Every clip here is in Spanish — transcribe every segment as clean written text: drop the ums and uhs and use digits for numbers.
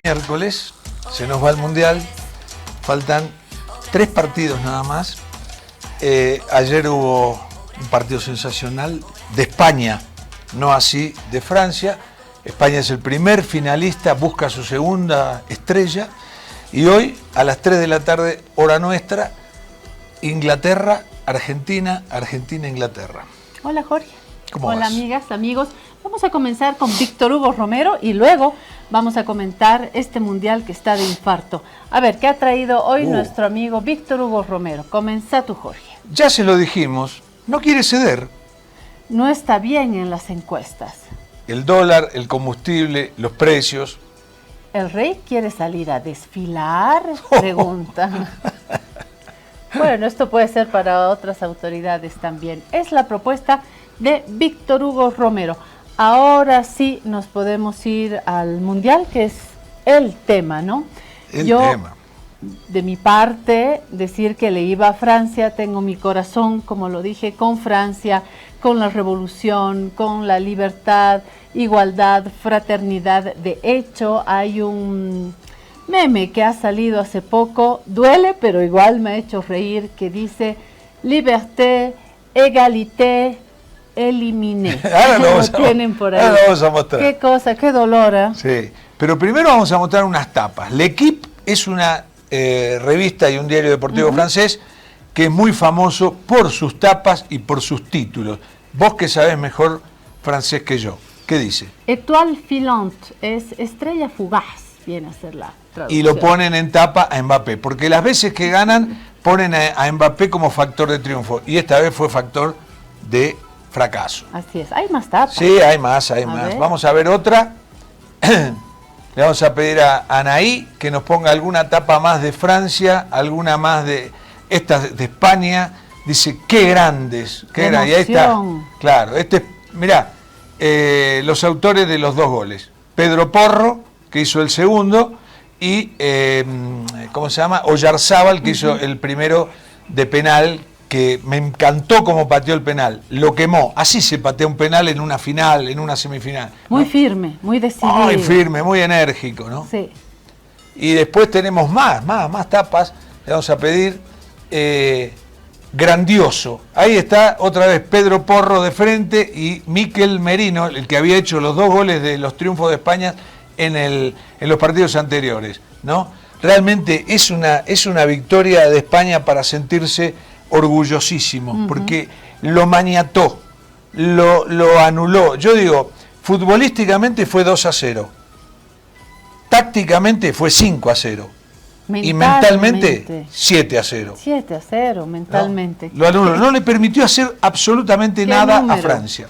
Miércoles se nos va el Mundial, faltan 3 partidos nada más. Ayer hubo un partido sensacional de España, no así de Francia. España es el primer finalista, busca su segunda estrella, y hoy a las 3 de la tarde, hora nuestra, Inglaterra, Argentina, Argentina-Inglaterra. Hola Jorge. ¿Cómo Hola vas? amigas, amigos. Vamos a comenzar con Víctor Hugo Romero y luego vamos a comentar este mundial que está de infarto. A ver, ¿qué ha traído hoy nuestro amigo Víctor Hugo Romero? Comenzá tú, Jorge. Ya se lo dijimos, no quiere ceder. No está bien en las encuestas. El dólar, el combustible, los precios. ¿El rey quiere salir a desfilar? Preguntan. Bueno, esto puede ser para otras autoridades también. Es la propuesta de Víctor Hugo Romero. Ahora sí nos podemos ir al Mundial, que es el tema, ¿no? El tema. De mi parte, decir que le iba a Francia, tengo mi corazón, como lo dije, con Francia, con la revolución, con la libertad, igualdad, fraternidad. De hecho, hay un meme que ha salido hace poco, duele, pero igual me ha hecho reír, que dice: liberté, égalité, eliminé. Ahora lo tienen por ahí. Ahora lo vamos a mostrar. Qué cosa, qué dolor, ¿eh? Sí, pero primero vamos a mostrar unas tapas. L'Équipe es una revista y un diario deportivo francés que es muy famoso por sus tapas y por sus títulos. Vos que sabés mejor francés que yo, ¿qué dice? Étoile filante, es estrella fugaz, viene a ser la traducción. Y lo ponen en tapa a Mbappé, porque las veces que ganan ponen a Mbappé como factor de triunfo, y esta vez fue factor de fracaso. Así es, hay más tapas. Sí, hay más, hay más. Ver. Vamos a ver otra. Le vamos a pedir a Anaí que nos ponga alguna tapa más de Francia, alguna más de estas de España. Dice, qué grandes, qué grandes. Y ahí está. Claro, mirá, los autores de los 2 goles. Pedro Porro, que hizo el segundo, y ¿cómo se llama? Oyarzábal, que hizo el primero de penal, que me encantó cómo pateó el penal, lo quemó. Así se patea un penal en una final, en una semifinal. Muy ¿no? firme, muy decidido. Muy firme, muy enérgico, ¿no? Sí. Y después tenemos más tapas. Le vamos a pedir grandioso. Ahí está otra vez Pedro Porro de frente y Miquel Merino, el que había hecho los 2 goles de los triunfos de España en los partidos anteriores, ¿no? Realmente es una victoria de España para sentirse orgullosísimo, porque lo maniató, lo anuló. Yo digo, futbolísticamente fue 2-0, tácticamente fue 5-0 y mentalmente 7-0. 7-0 mentalmente. ¿No? Lo anuló, no le permitió hacer absolutamente nada a Francia.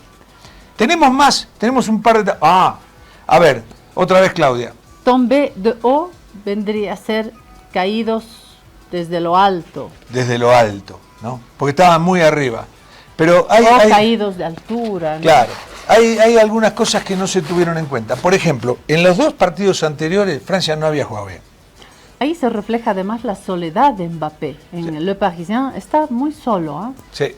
Tenemos más, tenemos un par de... a ver, otra vez Claudia. Tombé de haut vendría a ser caídos desde lo alto. Desde lo alto, ¿no? Porque estaban muy arriba. Pero hay caídos de altura, ¿no? Claro, hay algunas cosas que no se tuvieron en cuenta. Por ejemplo, en los 2 partidos anteriores, Francia no había jugado bien. Ahí se refleja además la soledad de Mbappé. En Le Parisien está muy solo, ¿eh? Sí.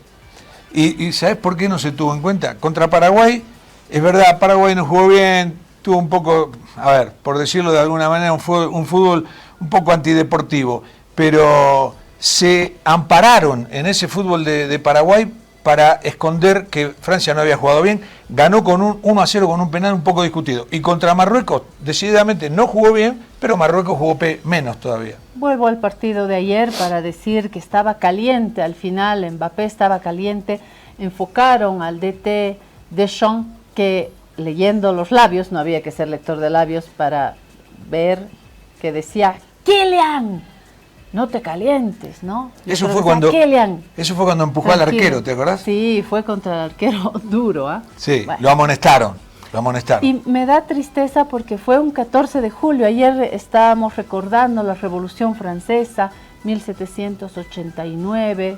¿Y sabes por qué no se tuvo en cuenta? Contra Paraguay, es verdad, Paraguay no jugó bien, tuvo un poco, a ver, por decirlo de alguna manera, un fútbol un poco antideportivo, pero se ampararon en ese fútbol de Paraguay para esconder que Francia no había jugado bien, ganó con un 1-0 con un penal un poco discutido. Y contra Marruecos, decididamente no jugó bien, pero Marruecos jugó menos todavía. Vuelvo al partido de ayer para decir que estaba caliente al final, Mbappé estaba caliente, enfocaron al DT Deschamps, que leyendo los labios, no había que ser lector de labios para ver que decía, Kylian, no te calientes, ¿no? Eso fue cuando empujó al arquero, ¿te acordás? Sí, fue contra el arquero duro, ¿ah? Sí, bueno. lo amonestaron. Y me da tristeza porque fue un 14 de julio, ayer estábamos recordando la Revolución Francesa, 1789,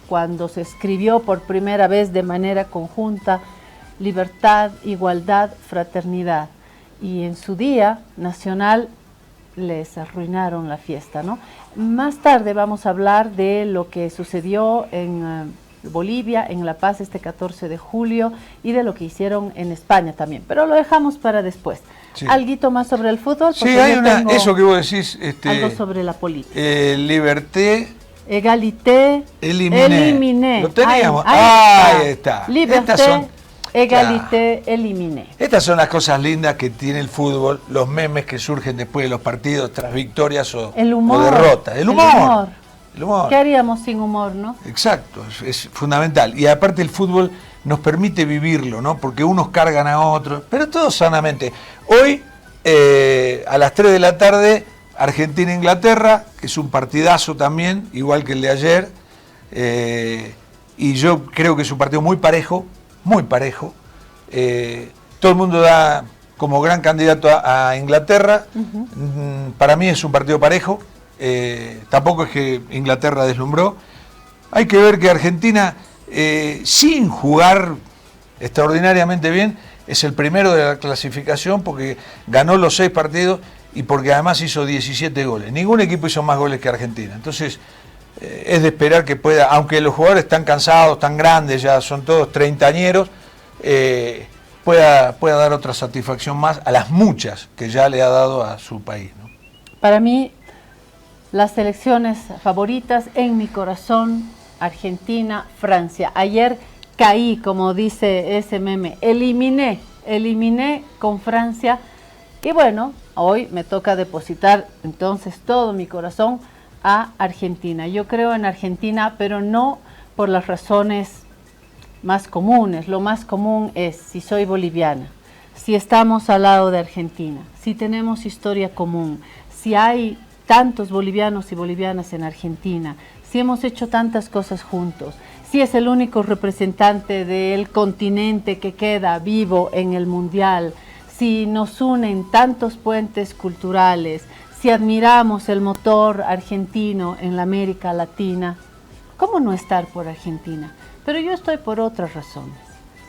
cuando se escribió por primera vez de manera conjunta libertad, igualdad, fraternidad. Y en su día nacional les arruinaron la fiesta, ¿no? Más tarde vamos a hablar de lo que sucedió en Bolivia, en La Paz este 14 de julio y de lo que hicieron en España también, pero lo dejamos para después. Sí. ¿Alguito más sobre el fútbol? Sí, hay eso que vos decís. Algo sobre la política. Liberté. Égalité. Éliminé. Lo teníamos. Ahí está. Liberté. Égalité, éliminé. Estas son las cosas lindas que tiene el fútbol, los memes que surgen después de los partidos tras victorias o derrotas. El humor. ¿Qué haríamos sin humor, no? Exacto, es fundamental. Y aparte el fútbol nos permite vivirlo, ¿no? Porque unos cargan a otros, pero todo sanamente. Hoy, a las 3 de la tarde, Argentina-Inglaterra, que es un partidazo también, igual que el de ayer. Y yo creo que es un partido muy parejo. Todo el mundo da como gran candidato a Inglaterra. Para mí es un partido parejo. Tampoco es que Inglaterra deslumbró. Hay que ver que Argentina, sin jugar extraordinariamente bien, es el primero de la clasificación porque ganó los 6 partidos y porque además hizo 17 goles. Ningún equipo hizo más goles que Argentina. Entonces, es de esperar que pueda, aunque los jugadores están cansados, están grandes, ya son todos treintañeros, pueda dar otra satisfacción más a las muchas que ya le ha dado a su país, ¿no? Para mí, las selecciones favoritas en mi corazón, Argentina, Francia. Ayer caí, como dice ese meme, eliminé con Francia. Y bueno, hoy me toca depositar entonces todo mi corazón a Argentina. Yo creo en Argentina, pero no por las razones más comunes. Lo más común es si soy boliviana, si estamos al lado de Argentina, si tenemos historia común, si hay tantos bolivianos y bolivianas en Argentina, si hemos hecho tantas cosas juntos, si es el único representante del continente que queda vivo en el mundial, si nos unen tantos puentes culturales, si admiramos el motor argentino en la América Latina, ¿cómo no estar por Argentina? Pero yo estoy por otras razones.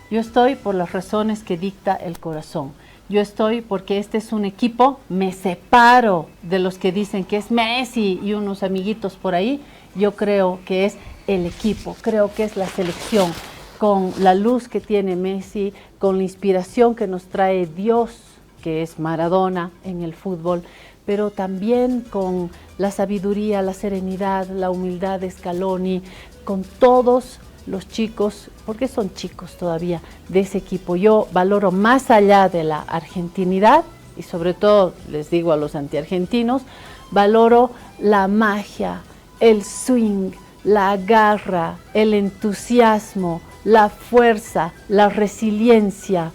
Yo estoy por las razones que dicta el corazón. Yo estoy porque este es un equipo, me separo de los que dicen que es Messi y unos amiguitos por ahí. Yo creo que es el equipo, creo que es la selección, con la luz que tiene Messi, con la inspiración que nos trae Dios, que es Maradona en el fútbol, pero también con la sabiduría, la serenidad, la humildad de Scaloni, con todos los chicos, porque son chicos todavía, de ese equipo. Yo valoro más allá de la argentinidad, y sobre todo, les digo a los antiargentinos, valoro la magia, el swing, la garra, el entusiasmo, la fuerza, la resiliencia,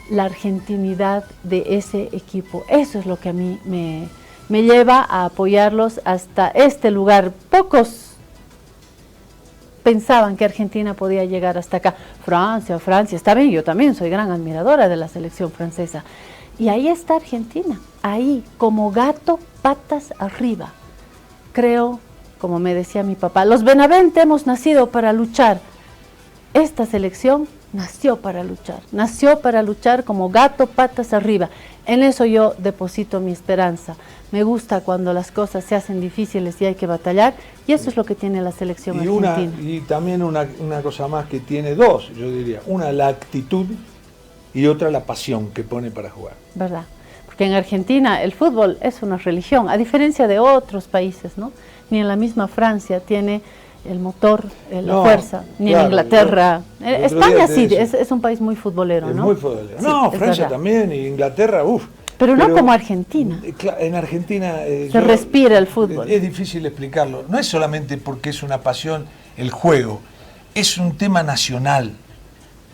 la argentinidad de ese equipo. Eso es lo que a mí me lleva a apoyarlos hasta este lugar. Pocos pensaban que Argentina podía llegar hasta acá. Francia, está bien, yo también soy gran admiradora de la selección francesa. Y ahí está Argentina, ahí como gato patas arriba. Creo, como me decía mi papá, los Benavente hemos nacido para luchar. Esta selección nació para luchar como gato patas arriba. En eso yo deposito mi esperanza. Me gusta cuando las cosas se hacen difíciles y hay que batallar, y eso es lo que tiene la selección argentina. Y también una cosa más que tiene dos, yo diría. Una, la actitud, y otra, la pasión que pone para jugar. ¿Verdad? Porque en Argentina el fútbol es una religión, a diferencia de otros países, ¿no? Ni en la misma Francia tiene el motor, la No, fuerza, ni claro, en Inglaterra. otro España día te sí, decía. es un país muy futbolero, Es ¿no? muy futbolero. Sí, No, es Francia verdad. también, y Inglaterra, uff. Pero no como Argentina. En Argentina Se respira el fútbol. Es difícil explicarlo. No es solamente porque es una pasión el juego, es un tema nacional.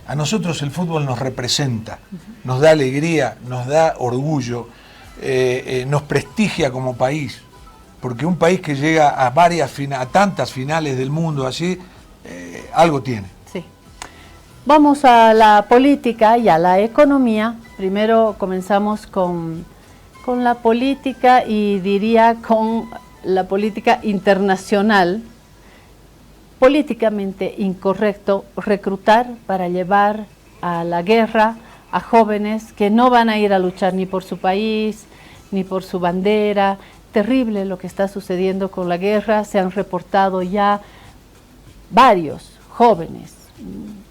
A nosotros el fútbol nos representa, nos da alegría, nos da orgullo, nos prestigia como país. Porque un país que llega a tantas finales del mundo así, algo tiene. Sí. Vamos a la política y a la economía. Primero comenzamos con la política y diría con la política internacional. Políticamente incorrecto reclutar para llevar a la guerra a jóvenes que no van a ir a luchar ni por su país, ni por su bandera. Terrible lo que está sucediendo con la guerra. Se han reportado ya varios jóvenes,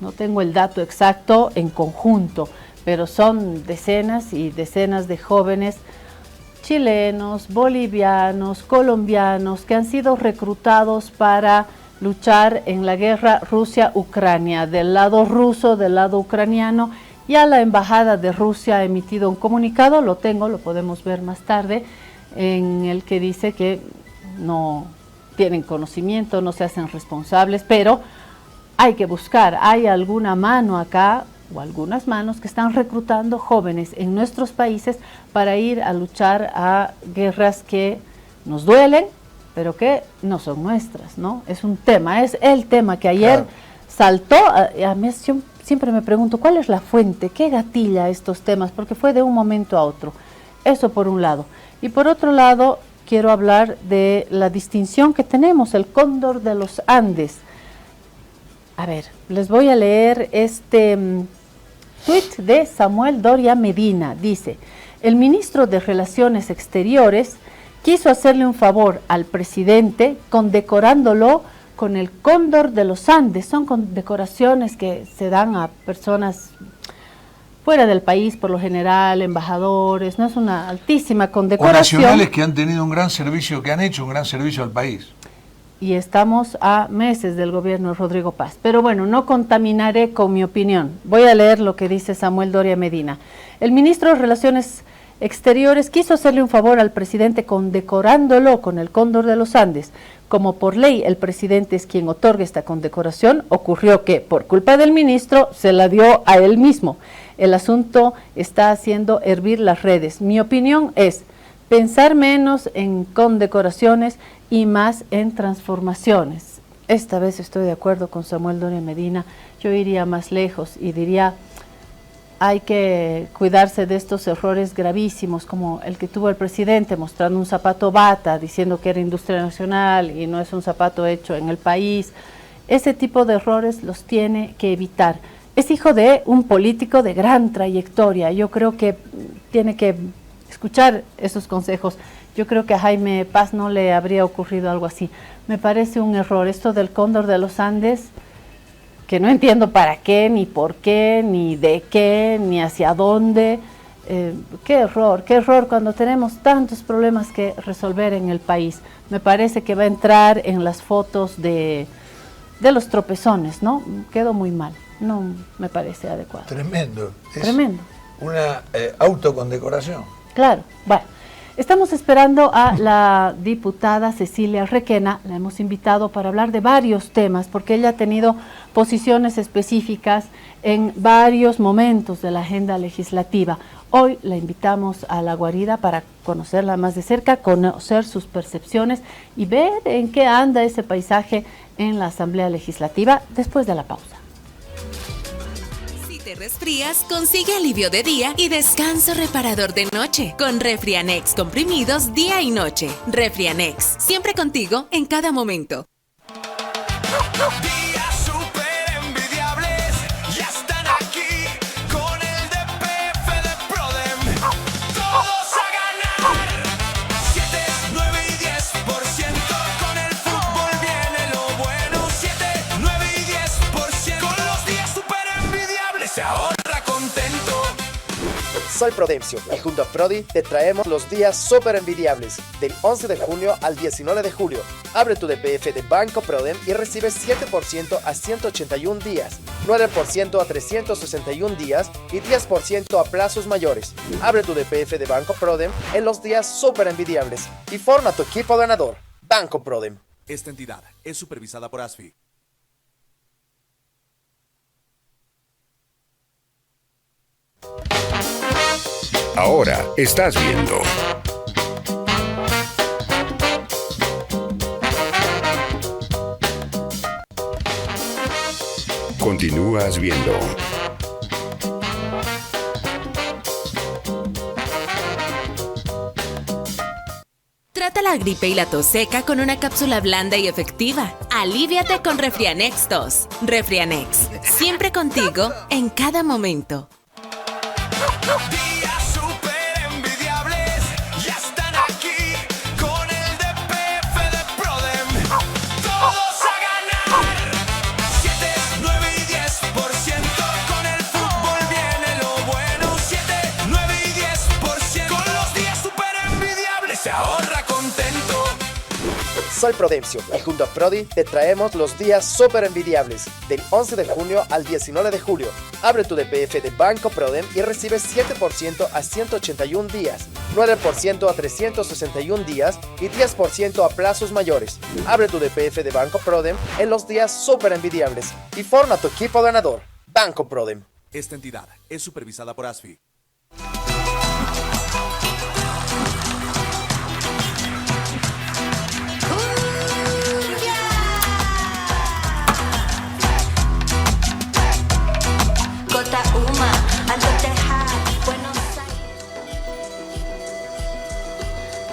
no tengo el dato exacto en conjunto, pero son decenas y decenas de jóvenes chilenos, bolivianos, colombianos que han sido reclutados para luchar en la guerra Rusia-Ucrania, del lado ruso, del lado ucraniano. Ya la embajada de Rusia ha emitido un comunicado, lo podemos ver más tarde, en el que dice que no tienen conocimiento, no se hacen responsables, pero hay que buscar, hay alguna mano acá o algunas manos que están reclutando jóvenes en nuestros países para ir a luchar a guerras que nos duelen, pero que no son nuestras, ¿no? Es un tema, es el tema que ayer saltó. A mí siempre me pregunto, ¿cuál es la fuente? ¿Qué gatilla estos temas? Porque fue de un momento a otro. Eso por un lado. Y por otro lado, quiero hablar de la distinción que tenemos, el Cóndor de los Andes. A ver, les voy a leer este tuit de Samuel Doria Medina. Dice, el ministro de Relaciones Exteriores quiso hacerle un favor al presidente condecorándolo con el Cóndor de los Andes. Son condecoraciones que se dan a personas fuera del país, por lo general, embajadores, no es una altísima condecoración. O nacionales que han tenido un gran servicio, que han hecho un gran servicio al país. Y estamos a meses del gobierno de Rodrigo Paz. Pero bueno, no contaminaré con mi opinión. Voy a leer lo que dice Samuel Doria Medina. El ministro de Relaciones Exteriores quiso hacerle un favor al presidente condecorándolo con el Cóndor de los Andes. Como por ley el presidente es quien otorga esta condecoración, ocurrió que por culpa del ministro se la dio a él mismo. El asunto está haciendo hervir las redes. Mi opinión es pensar menos en condecoraciones y más en transformaciones. Esta vez estoy de acuerdo con Samuel Doria Medina. Yo iría más lejos y diría, hay que cuidarse de estos errores gravísimos como el que tuvo el presidente mostrando un zapato Bata, diciendo que era industria nacional y no es un zapato hecho en el país. Ese tipo de errores los tiene que evitar. Es hijo de un político de gran trayectoria. Yo creo que tiene que escuchar esos consejos. Yo creo que a Jaime Paz no le habría ocurrido algo así. Me parece un error esto del Cóndor de los Andes, que no entiendo para qué, ni por qué, ni de qué, ni hacia dónde. Qué error cuando tenemos tantos problemas que resolver en el país. Me parece que va a entrar en las fotos de los tropezones, ¿no? Quedó muy mal, no me parece adecuado. Tremendo. Tremendo. Una autocondecoración. Claro, bueno. Estamos esperando a la diputada Cecilia Requena, la hemos invitado para hablar de varios temas, porque ella ha tenido posiciones específicas en varios momentos de la agenda legislativa. Hoy la invitamos a la guarida para conocerla más de cerca, conocer sus percepciones y ver en qué anda ese paisaje en la Asamblea Legislativa después de la pausa. Te resfrías, consigue alivio de día y descanso reparador de noche con Refrianex comprimidos día y noche. Refrianex, siempre contigo en cada momento. Días súper envidiables ya están aquí con el DPF de Prodem. Todos a ganar. 7, 9 y 10%. Con el fútbol viene lo bueno. 7, 9 y 10%. Con los días súper envidiables se ahorra contento. Soy Prudencio y junto a Prodi te traemos los días súper envidiables del 11 de junio al 19 de julio. Abre tu DPF de Banco Prodem y recibe 7% a 181 días, 9% a 361 días y 10% a plazos mayores. Abre tu DPF de Banco Prodem en los días súper envidiables y forma tu equipo ganador. Banco Prodem. Esta entidad es supervisada por ASFI. Ahora estás viendo Continúas viendo Trata la gripe y la tos seca con una cápsula blanda y efectiva. Alivíate con Refrianex Tos. Refrianex, siempre contigo en cada momento. Días súper envidiables, ya están aquí con el DPF de Prodem. Todos a ganar. 7, 9 y 10%. Con el fútbol viene lo bueno. 7, 9 y 10%. Con los días súper envidiables se ahorra contento. Soy Prudencio y junto a Prodi te traemos los días súper envidiables del 11 de junio al 19 de julio. Abre tu DPF de Banco Prodem y recibe 7% a 181 días, 9% a 361 días y 10% a plazos mayores. Abre tu DPF de Banco Prodem en los días súper envidiables y forma tu equipo ganador. Banco Prodem. Esta entidad es supervisada por ASFI.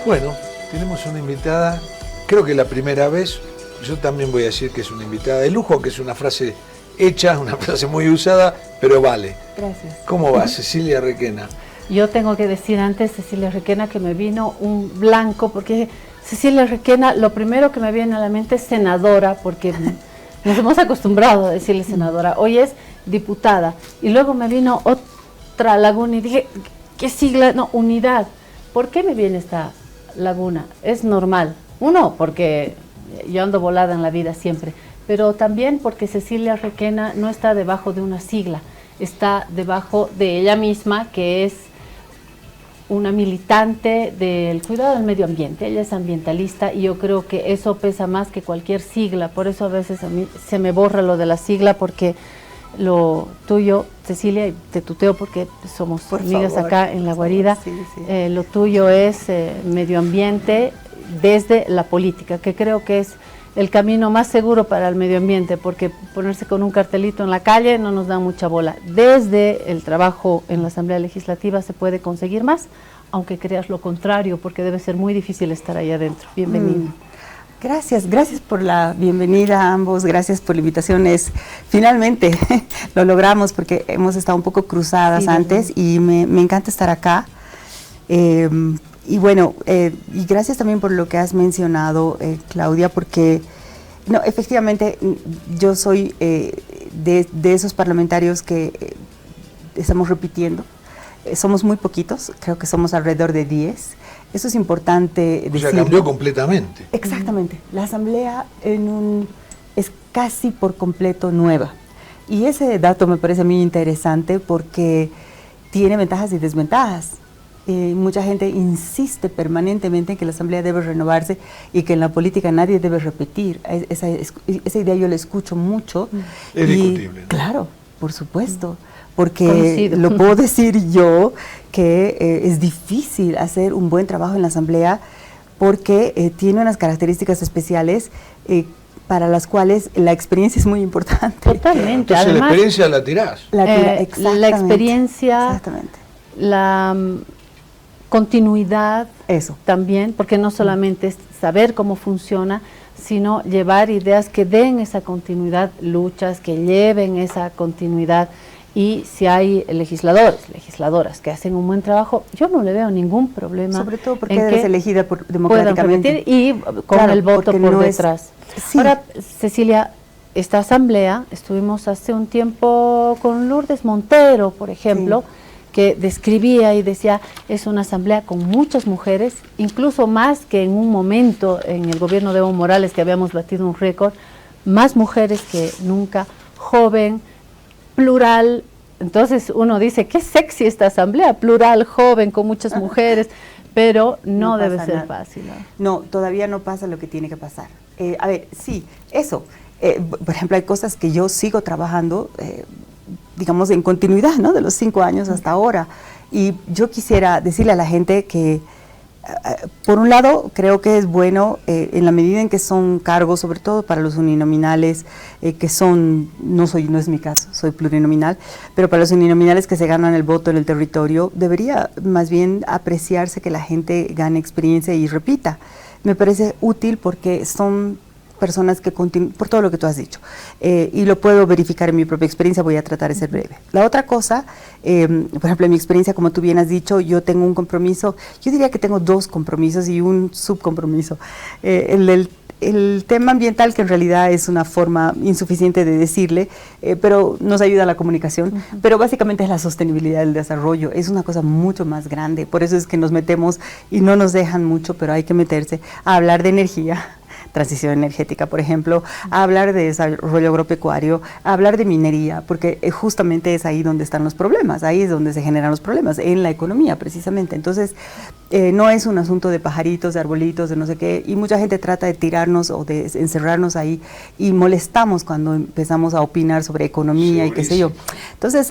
Bueno, tenemos una invitada, creo que la primera vez, yo también voy a decir que es una invitada de lujo, que es una frase hecha, una frase muy usada, pero vale. Gracias. ¿Cómo va, Cecilia Requena? Yo tengo que decir antes, Cecilia Requena, que me vino un blanco, porque Cecilia Requena, lo primero que me viene a la mente es senadora, porque nos hemos acostumbrado a decirle senadora. Hoy es diputada. Y luego me vino otra laguna y dije, ¿qué sigla? No, unidad. ¿Por qué me viene esta laguna? Es normal. Uno, porque yo ando volada en la vida siempre, pero también porque Cecilia Requena no está debajo de una sigla, está debajo de ella misma, que es una militante del cuidado del medio ambiente. Ella es ambientalista y yo creo que eso pesa más que cualquier sigla. Por eso a veces a mí se me borra lo de la sigla, porque lo tuyo, Cecilia, y te tuteo porque somos amigas acá en La Guarida, sí. Lo tuyo es medio ambiente desde la política, que creo que es el camino más seguro para el medio ambiente, porque ponerse con un cartelito en la calle no nos da mucha bola. Desde el trabajo en la Asamblea Legislativa se puede conseguir más, aunque creas lo contrario, porque debe ser muy difícil estar ahí adentro. Bienvenida. Gracias por la bienvenida a ambos, gracias por la invitación. Finalmente lo logramos, porque hemos estado un poco cruzadas antes y me encanta estar acá. Y bueno, y gracias también por lo que has mencionado, Claudia, porque no, efectivamente yo soy de esos parlamentarios que estamos repitiendo. Somos muy poquitos, creo que somos alrededor de 10. Eso es importante decirlo. O sea, cambió completamente. Exactamente. La Asamblea es casi por completo nueva. Y ese dato me parece a mí interesante porque tiene ventajas y desventajas. Mucha gente insiste permanentemente en que la Asamblea debe renovarse y que en la política nadie debe repetir. Esa idea yo la escucho mucho. Es discutible, ¿no? Claro, por supuesto. Porque lo puedo decir yo, que es difícil hacer un buen trabajo en la Asamblea porque tiene unas características especiales para las cuales la experiencia es muy importante. Totalmente. Entonces además, la experiencia la tirás. La experiencia, exactamente. La continuidad también, porque no solamente es saber cómo funciona, sino llevar ideas que den esa continuidad, luchas que lleven esa continuidad. Y si hay legisladores, legisladoras que hacen un buen trabajo, yo no le veo ningún problema. Sobre todo porque eres elegida democráticamente. Y con el voto por detrás. Sí. Ahora, Cecilia, esta asamblea, estuvimos hace un tiempo con Lourdes Montero, por ejemplo, que describía y decía, es una asamblea con muchas mujeres, incluso más que en un momento en el gobierno de Evo Morales, que habíamos batido un récord, más mujeres que nunca, joven, plural. Entonces uno dice, qué sexy esta asamblea, plural, joven, con muchas mujeres, pero no debe ser nada. fácil, ¿no? No, todavía no pasa lo que tiene que pasar. A ver, sí, eso. Por ejemplo, hay cosas que yo sigo trabajando, digamos, en continuidad, ¿no? De los 5 años hasta ahora. Y yo quisiera decirle a la gente que, por un lado, creo que es bueno, en la medida en que son cargos, sobre todo para los uninominales, que son, no es mi caso, soy plurinominal, pero para los uninominales que se ganan el voto en el territorio, debería más bien apreciarse que la gente gane experiencia y repita. Me parece útil porque son personas que continúan, por todo lo que tú has dicho, y lo puedo verificar en mi propia experiencia, voy a tratar de ser breve. La otra cosa, por ejemplo, en mi experiencia, como tú bien has dicho, yo tengo un compromiso, yo diría que tengo 2 compromisos y un subcompromiso. El tema ambiental, que en realidad es una forma insuficiente de decirle, pero nos ayuda a la comunicación, pero básicamente es la sostenibilidad del desarrollo, es una cosa mucho más grande, por eso es que nos metemos y no nos dejan mucho, pero hay que meterse a hablar de energía, transición energética, por ejemplo, a hablar de desarrollo agropecuario, a hablar de minería, porque justamente es ahí donde están los problemas, ahí es donde se generan los problemas, en la economía precisamente. Entonces, no es un asunto de pajaritos, de arbolitos, de no sé qué, y mucha gente trata de tirarnos o de encerrarnos ahí y molestamos cuando empezamos a opinar sobre economía y qué sé yo. Entonces,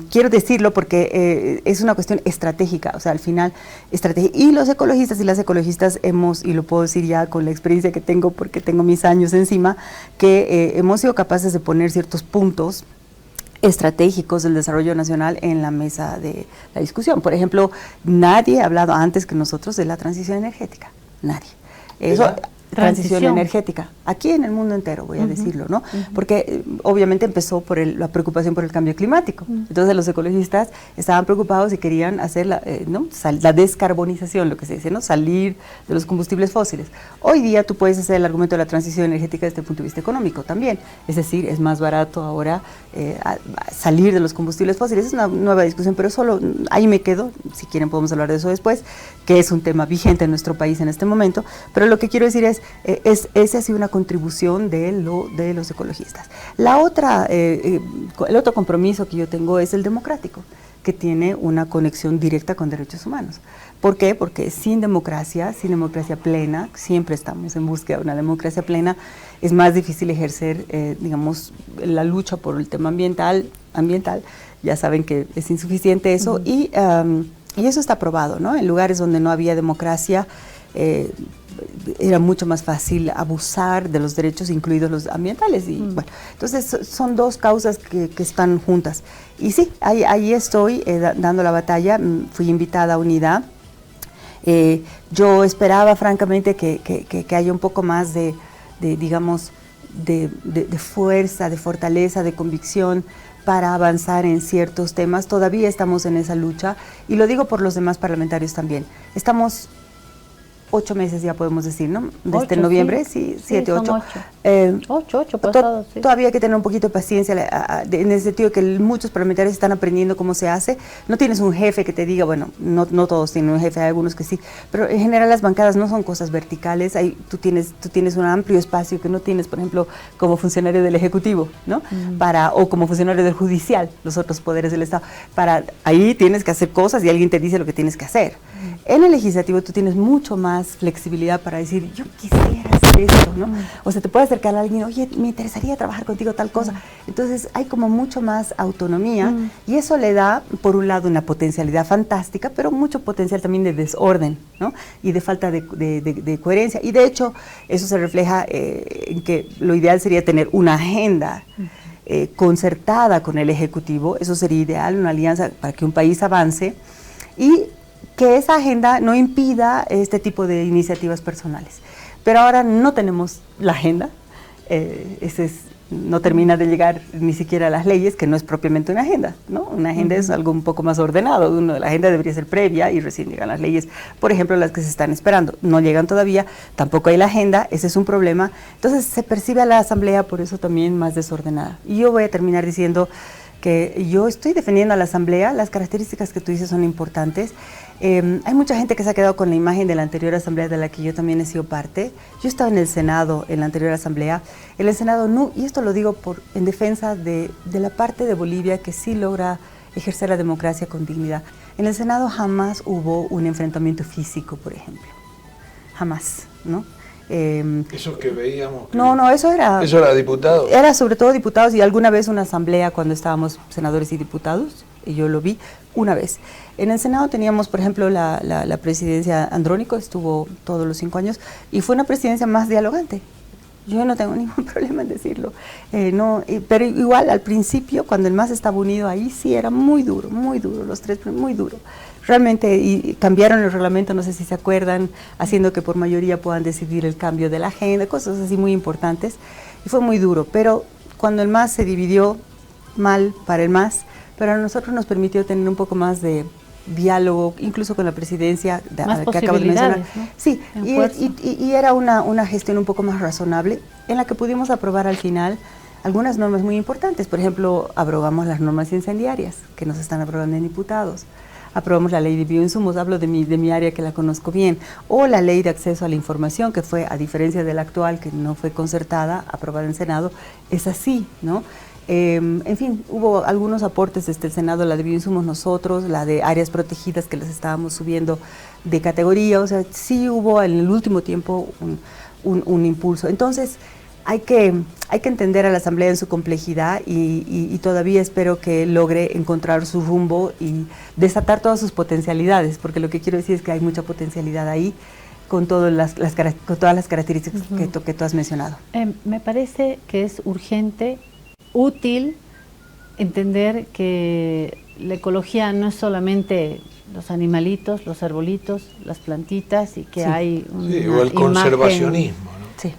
quiero decirlo porque es una cuestión estratégica, o sea, al final, estratégica. Y los ecologistas y las ecologistas hemos, y lo puedo decir ya con la experiencia que tengo, porque tengo mis años encima, que hemos sido capaces de poner ciertos puntos estratégicos del desarrollo nacional en la mesa de la discusión. Por ejemplo, nadie ha hablado antes que nosotros de la transición energética, nadie. Eso, transición energética, aquí en el mundo entero, voy a decirlo, ¿no? Porque obviamente empezó por la preocupación por el cambio climático. Entonces los ecologistas estaban preocupados y querían hacer la descarbonización, lo que se dice, ¿no? Salir de los combustibles fósiles. Hoy día tú puedes hacer el argumento de la transición energética desde el punto de vista económico también. Es decir, es más barato ahora salir de los combustibles fósiles. Es una nueva discusión, pero solo ahí me quedo. Si quieren podemos hablar de eso después, que es un tema vigente en nuestro país en este momento. Pero lo que quiero decir es esa ha sido una contribución de los ecologistas. La otra, el otro compromiso que yo tengo es el democrático, que tiene una conexión directa con derechos humanos. ¿Por qué? Porque sin democracia plena, siempre estamos en búsqueda de una democracia plena, es más difícil ejercer, digamos, la lucha por el tema ambiental, ya saben que es insuficiente eso, y eso está probado, ¿no? En lugares donde no había democracia, era mucho más fácil abusar de los derechos, incluidos los ambientales. Y bueno, entonces son 2 causas que están juntas. Y sí, ahí estoy dando la batalla. Fui invitada a Unidad. Yo esperaba francamente que haya un poco más de digamos, de fuerza, de fortaleza, de convicción para avanzar en ciertos temas. Todavía estamos en esa lucha, y lo digo por los demás parlamentarios también. Estamos 8 meses, ya podemos decir, ¿no? Desde noviembre, sí, 7, 8. 8 pasados, sí. Todavía hay que tener un poquito de paciencia, en el sentido de que muchos parlamentarios están aprendiendo cómo se hace. No tienes un jefe que te diga, bueno, no todos tienen un jefe, hay algunos que sí, pero en general las bancadas no son cosas verticales. Tú tienes un amplio espacio que no tienes, por ejemplo, como funcionario del Ejecutivo, ¿no? O como funcionario del Judicial, los otros poderes del Estado. Ahí tienes que hacer cosas y alguien te dice lo que tienes que hacer. En el Legislativo tú tienes mucho más flexibilidad para decir, yo quisiera hacer esto, ¿no? O sea, te puede acercar a alguien, oye, me interesaría trabajar contigo tal cosa. Entonces hay como mucho más autonomía, y eso le da, por un lado, una potencialidad fantástica, pero mucho potencial también de desorden, ¿no? Y de falta de coherencia. Y de hecho, eso se refleja en que lo ideal sería tener una agenda concertada con el Ejecutivo. Eso sería ideal, una alianza para que un país avance, y que esa agenda no impida este tipo de iniciativas personales. Pero ahora no tenemos la agenda, no termina de llegar ni siquiera a las leyes, que no es propiamente una agenda, ¿no? Una agenda es algo un poco más ordenado. La agenda debería ser previa y recién llegan las leyes, por ejemplo, las que se están esperando. No llegan todavía, tampoco hay la agenda, ese es un problema. Entonces se percibe a la Asamblea por eso también más desordenada. Y yo voy a terminar diciendo que yo estoy defendiendo a la Asamblea. Las características que tú dices son importantes. Hay mucha gente que se ha quedado con la imagen de la anterior Asamblea de la que yo también he sido parte. Yo estaba en el Senado en la anterior Asamblea. En el Senado no, y esto lo digo en defensa de la parte de Bolivia que sí logra ejercer la democracia con dignidad. En el Senado jamás hubo un enfrentamiento físico, por ejemplo. Jamás, ¿no? Eso que veíamos. No, eso era... ¿Eso era diputado? Era sobre todo diputados y alguna vez una asamblea cuando estábamos senadores y diputados, y yo lo vi una vez. En el Senado teníamos, por ejemplo, la presidencia Andrónico, estuvo todos los 5 años, y fue una presidencia más dialogante. Yo no tengo ningún problema en decirlo. Pero igual al principio, cuando el MAS estaba unido, ahí sí era muy duro, los tres, muy duro. Realmente, y cambiaron el reglamento, no sé si se acuerdan, haciendo que por mayoría puedan decidir el cambio de la agenda, cosas así muy importantes. Y fue muy duro, pero cuando el MAS se dividió mal para el MAS, pero a nosotros nos permitió tener un poco más de diálogo, incluso con la presidencia que acabo de mencionar. ¿No? Sí, y era una gestión un poco más razonable, en la que pudimos aprobar al final algunas normas muy importantes. Por ejemplo, aprobamos las normas incendiarias, que nos están aprobando en diputados. Aprobamos la ley de bioinsumos, hablo de mi área que la conozco bien, o la ley de acceso a la información, que fue, a diferencia de la actual, que no fue concertada, aprobada en Senado, es así, ¿no? En fin, hubo algunos aportes desde el Senado, la de bioinsumos nosotros, la de áreas protegidas que les estábamos subiendo de categoría, o sea, sí hubo en el último tiempo un impulso. Entonces, hay que entender a la Asamblea en su complejidad y todavía espero que logre encontrar su rumbo y desatar todas sus potencialidades, porque lo que quiero decir es que hay mucha potencialidad ahí con todas las características que tú has mencionado. Me parece que es urgente, útil, entender que la ecología no es solamente los animalitos, los arbolitos, las plantitas, y que Sí. hay O el conservacionismo, ¿no? Sí.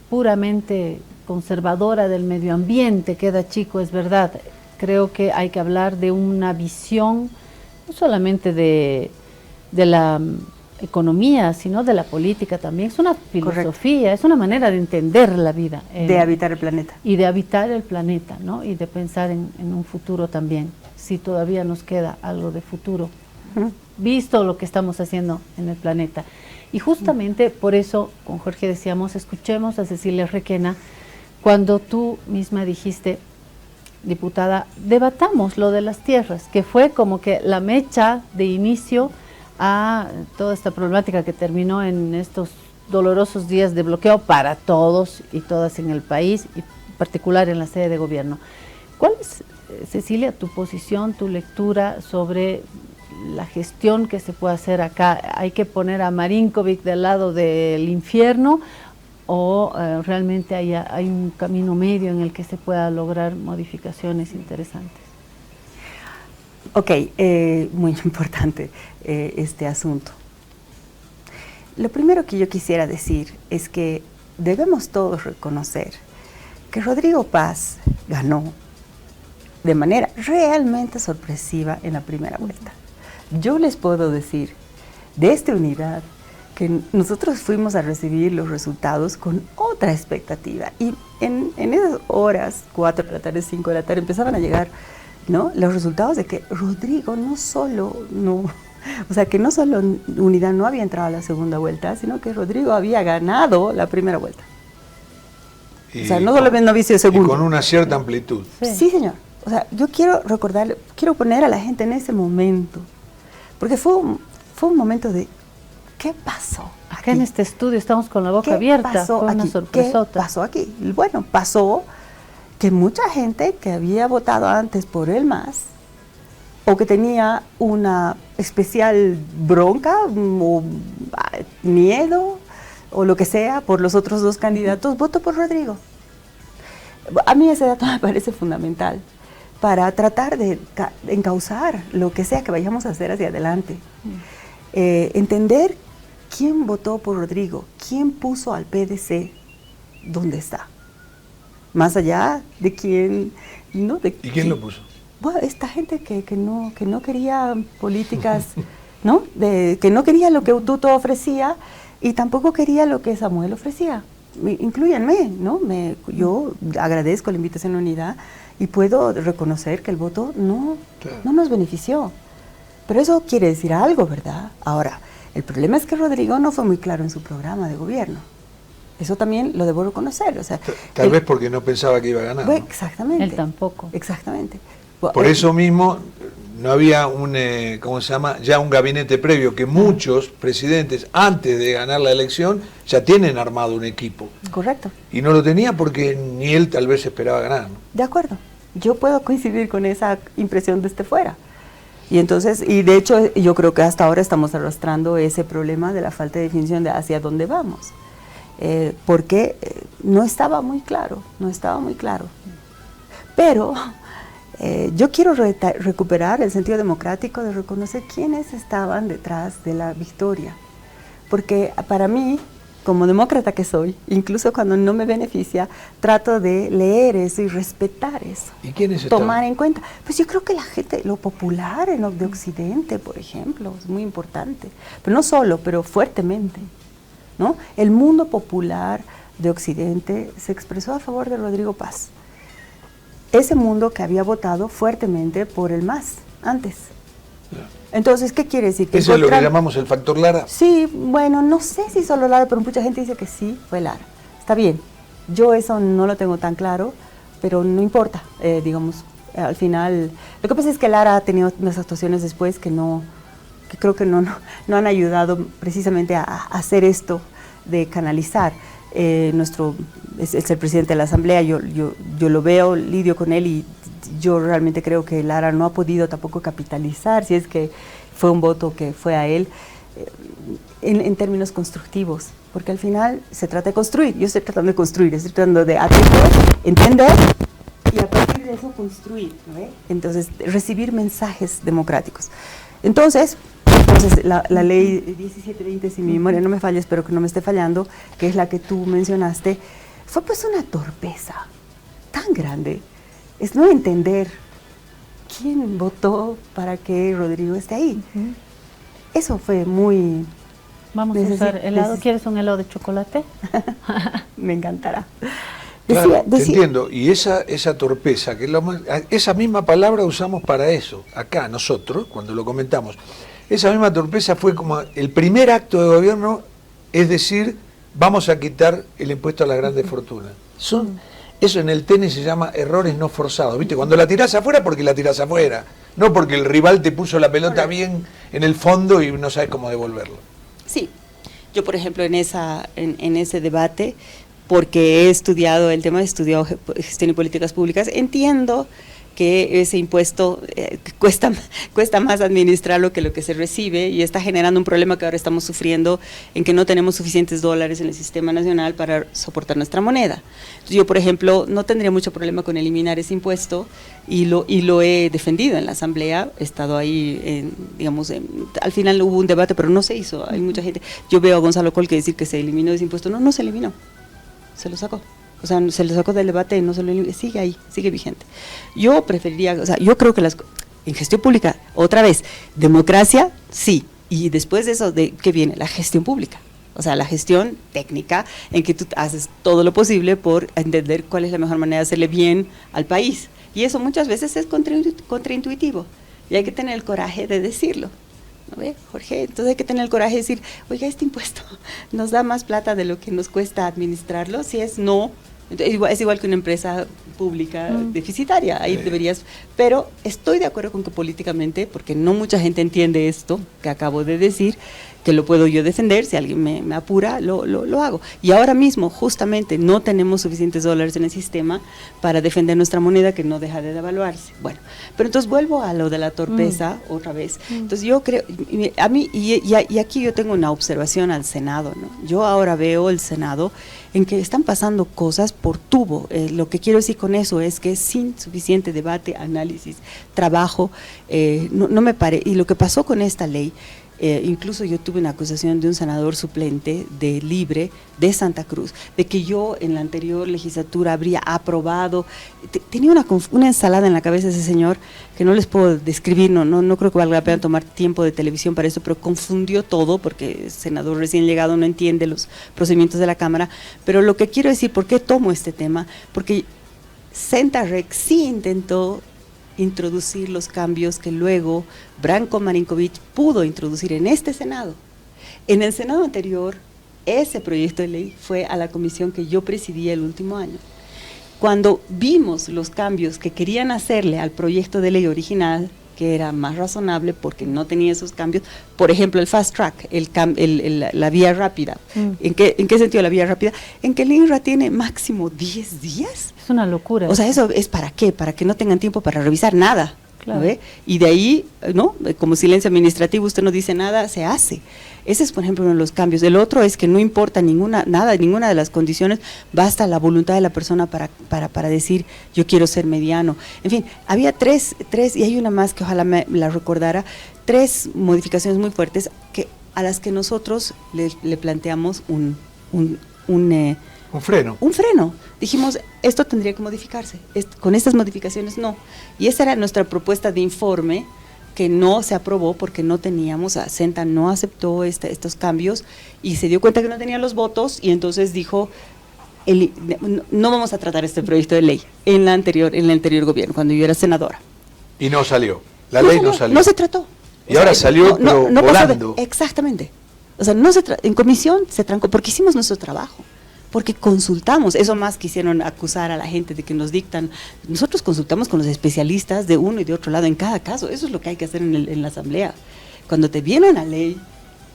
Puramente conservadora del medio ambiente, queda chico, es verdad. Creo que hay que hablar de una visión, no solamente de la economía, sino de la política también. Es una filosofía, correcto, es una manera de entender la vida. De habitar el planeta. Y de habitar el planeta, ¿no? Y de pensar en un futuro también, si todavía nos queda algo de futuro, visto lo que estamos haciendo en el planeta. Y justamente por eso, con Jorge decíamos, escuchemos a Cecilia Requena, cuando tú misma dijiste, diputada, debatamos lo de las tierras, que fue como que la mecha de inicio a toda esta problemática que terminó en estos dolorosos días de bloqueo para todos y todas en el país, y en particular en la sede de gobierno. ¿Cuál es, Cecilia, tu posición, tu lectura sobre la gestión que se puede hacer acá? ¿Hay que poner a Marinkovic del lado del infierno o realmente hay un camino medio en el que se pueda lograr modificaciones interesantes? Ok, muy importante este asunto. Lo primero que yo quisiera decir es que debemos todos reconocer que Rodrigo Paz ganó de manera realmente sorpresiva en la primera vuelta. Yo les puedo decir, de esta unidad, que nosotros fuimos a recibir los resultados con otra expectativa. Y en esas horas, 4 de la tarde, 5 de la tarde, empezaban a llegar, ¿no?, los resultados de que Rodrigo no solo Unidad no había entrado a la segunda vuelta, sino que Rodrigo había ganado la primera vuelta. O sea, no solo no había sido segundo. Y con una cierta amplitud. Sí, señor. O sea, yo quiero recordar, quiero poner a la gente en ese momento, porque fue un momento de, ¿qué pasó aquí? Acá en este estudio estamos con la boca abierta, fue una sorpresota. ¿Qué pasó aquí? Bueno, pasó que mucha gente que había votado antes por el MAS, o que tenía una especial bronca o miedo, o lo que sea, por los otros dos candidatos, votó por Rodrigo. A mí ese dato me parece fundamental para tratar de encauzar lo que sea que vayamos a hacer hacia adelante. Entender quién votó por Rodrigo, quién puso al PDC donde está. Más allá de quién... ¿no? ¿Y quién lo puso? Bueno, esta gente que no quería políticas, ¿no? Que no quería lo que Tuto ofrecía y tampoco quería lo que Samuel ofrecía. inclúyanme, ¿no? Yo agradezco la invitación a unidad y puedo reconocer que el voto no nos benefició. Pero eso quiere decir algo, ¿verdad? Ahora, el problema es que Rodrigo no fue muy claro en su programa de gobierno. Eso también lo debo reconocer. O sea, Tal vez porque no pensaba que iba a ganar. ¿no? Exactamente. Él tampoco. Exactamente. Por eso mismo no había ¿cómo se llama? Ya un gabinete previo, que muchos presidentes antes de ganar la elección ya tienen armado un equipo. Correcto. Y no lo tenía porque ni él tal vez esperaba ganar. ¿no? De acuerdo. Yo puedo coincidir con esa impresión desde fuera. Y entonces, y de hecho yo creo que hasta ahora estamos arrastrando ese problema de la falta de definición de hacia dónde vamos. Porque no estaba muy claro. Pero yo quiero recuperar el sentido democrático de reconocer quiénes estaban detrás de la victoria. Porque para mí, como demócrata que soy, incluso cuando no me beneficia, trato de leer eso y respetar eso. ¿Y quiénes tomar estaban? en cuenta. Pues yo creo que la gente, lo popular en de Occidente, por ejemplo, es muy importante. Pero no solo, pero fuertemente, ¿no? El mundo popular de Occidente se expresó a favor de Rodrigo Paz. Ese mundo que había votado fuertemente por el MAS antes. Entonces, ¿qué quiere decir? Que ¿Eso es lo que llamamos el factor Lara? Sí, bueno, no sé si solo Lara, pero mucha gente dice que sí, fue Lara. Está bien, yo eso no lo tengo tan claro, pero no importa, digamos, al final. Lo que pasa es que Lara ha tenido unas actuaciones después que creo que no han ayudado precisamente a hacer esto de canalizar. Es el presidente de la Asamblea, yo lo veo, lidio con él y yo realmente creo que Lara no ha podido tampoco capitalizar, si es que fue un voto que fue a él, en términos constructivos, porque al final se trata de construir, yo estoy tratando de construir, estoy tratando de atender, entender y a partir de eso construir, ¿no? Entonces recibir mensajes democráticos. Entonces la ley 1720, si mi memoria no me falla, espero que no me esté fallando, que es la que tú mencionaste, fue pues una torpeza tan grande, es no entender quién votó para que Rodrigo esté ahí. Eso fue muy... Vamos a usar helado. ¿Quieres un helado de chocolate? Me encantará. Claro, te entiendo. Y esa torpeza, que esa misma palabra usamos para eso, acá nosotros, cuando lo comentamos. Esa misma torpeza fue como el primer acto de gobierno, es decir, vamos a quitar el impuesto a las grandes fortunas. Eso en el tenis se llama errores no forzados, ¿viste? Cuando la tirás afuera, porque la tirás afuera, no porque el rival te puso la pelota bien en el fondo y no sabes cómo devolverlo. Sí, yo por ejemplo en ese debate, porque he estudiado el tema, he estudiado gestión y políticas públicas, entiendo que ese impuesto cuesta más administrarlo que lo que se recibe y está generando un problema que ahora estamos sufriendo en que no tenemos suficientes dólares en el sistema nacional para soportar nuestra moneda. Entonces, yo, por ejemplo, no tendría mucho problema con eliminar ese impuesto y lo he defendido en la Asamblea, he estado ahí, al final hubo un debate, pero no se hizo, hay mucha gente. Yo veo a Gonzalo Colque decir que se eliminó ese impuesto, no se eliminó, se lo sacó. O sea, se lo sacó del debate, no se lo eliminó, sigue ahí, sigue vigente. Yo preferiría, o sea, yo creo que en gestión pública, otra vez, democracia, sí, y después de eso, ¿qué viene? La gestión pública. O sea, la gestión técnica en que tú haces todo lo posible por entender cuál es la mejor manera de hacerle bien al país. Y eso muchas veces es contraintuitivo. Y hay que tener el coraje de decirlo. ¿No ve, Jorge? Entonces hay que tener el coraje de decir, oiga, este impuesto nos da más plata de lo que nos cuesta administrarlo. Si es no, es igual que una empresa pública deficitaria, ahí deberías, pero estoy de acuerdo con que políticamente, porque no mucha gente entiende esto que acabo de decir, que lo puedo yo defender, si alguien me apura, lo hago. Y ahora mismo, justamente, no tenemos suficientes dólares en el sistema para defender nuestra moneda, que no deja de devaluarse. Bueno, pero entonces vuelvo a lo de la torpeza otra vez. Entonces yo creo, a mí, y aquí yo tengo una observación al Senado, ¿no? Yo ahora veo el Senado en que están pasando cosas por tubo. Lo que quiero decir con eso es que sin suficiente debate, análisis, trabajo, no me parece. Y lo que pasó con esta ley, Incluso yo tuve una acusación de un senador suplente de Libre de Santa Cruz, de que yo en la anterior legislatura habría aprobado. Tenía una ensalada en la cabeza ese señor que no les puedo describir, no creo que valga la pena tomar tiempo de televisión para eso, pero confundió todo porque el senador recién llegado no entiende los procedimientos de la Cámara. Pero lo que quiero decir, ¿por qué tomo este tema? Porque Centarrec sí intentó introducir los cambios que luego Branko Marinkovic pudo introducir en este Senado. En el Senado anterior, ese proyecto de ley fue a la comisión que yo presidía el último año. Cuando vimos los cambios que querían hacerle al proyecto de ley original, que era más razonable porque no tenía esos cambios, por ejemplo el fast track, la vía rápida. ¿En qué sentido la vía rápida? En que el INRA tiene máximo 10 días. Es una locura. O sea, eso es ¿para qué? Para que no tengan tiempo para revisar nada. Claro. ¿No ve? Y de ahí, ¿no? Como silencio administrativo, usted no dice nada, se hace. Ese es, por ejemplo, uno de los cambios. El otro es que no importa ninguna de las condiciones, basta la voluntad de la persona para decir, yo quiero ser mediano. En fin, había tres, y hay una más que ojalá me la recordara, 3 modificaciones muy fuertes a las que nosotros le planteamos un freno. Un freno. Dijimos, esto tendría que modificarse. Con estas modificaciones no. Y esa era nuestra propuesta de informe, que no se aprobó porque no teníamos, Senta no aceptó estos cambios y se dio cuenta que no tenía los votos y entonces dijo, no vamos a tratar este proyecto de ley en el anterior gobierno, cuando yo era senadora. Y no salió. La ley no salió. No se trató. Y ahora salió, pero volando. Exactamente. O sea, en comisión se trancó porque hicimos nuestro trabajo. Porque consultamos, eso más quisieron acusar a la gente de que nos dictan, nosotros consultamos con los especialistas de uno y de otro lado en cada caso, eso es lo que hay que hacer en la asamblea. Cuando te viene una ley,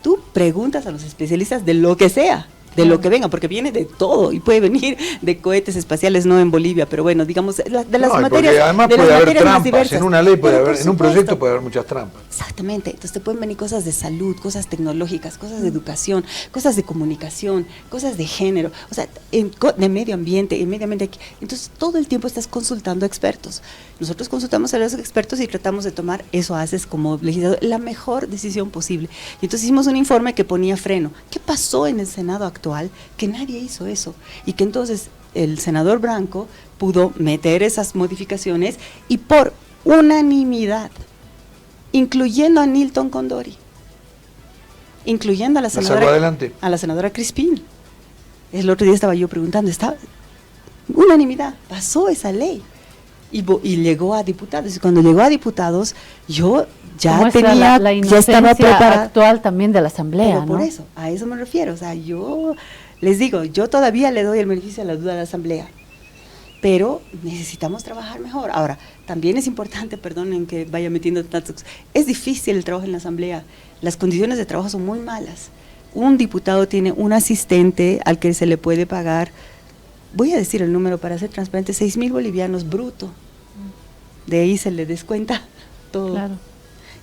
tú preguntas a los especialistas de lo que sea, de lo que venga, porque viene de todo y puede venir de cohetes espaciales, no en Bolivia, pero bueno, digamos, de las materias, además de puede las haber materias más trampas, diversas. en una ley puede Pero, haber, por en un supuesto. proyecto puede haber muchas trampas. Exactamente, entonces te pueden venir cosas de salud, cosas tecnológicas, cosas de educación, cosas de comunicación, cosas de género, o sea, de medio ambiente, aquí. Entonces todo el tiempo estás consultando a expertos. Nosotros consultamos a los expertos y tratamos de tomar, eso haces como legislador, la mejor decisión posible. Y entonces hicimos un informe que ponía freno. ¿Qué pasó en el Senado actual? Que nadie hizo eso. Y que entonces el senador Branco pudo meter esas modificaciones y por unanimidad, incluyendo a Nilton Condori, incluyendo a la senadora Crispín. El otro día estaba yo preguntando, unanimidad, pasó esa ley y llegó a diputados. Y cuando llegó a diputados, yo ya tenía, la ya estaba preparada. actual también de la asamblea, Pero por eso, a eso me refiero. O sea, yo les digo, yo todavía le doy el beneficio de la duda a la asamblea, pero necesitamos trabajar mejor. Ahora, también es importante, perdonen que vaya metiendo tantos, es difícil el trabajo en la asamblea, las condiciones de trabajo son muy malas. Un diputado tiene un asistente al que se le puede pagar, voy a decir el número para ser transparente, 6,000 bolivianos bruto. De ahí se le descuenta todo. Claro.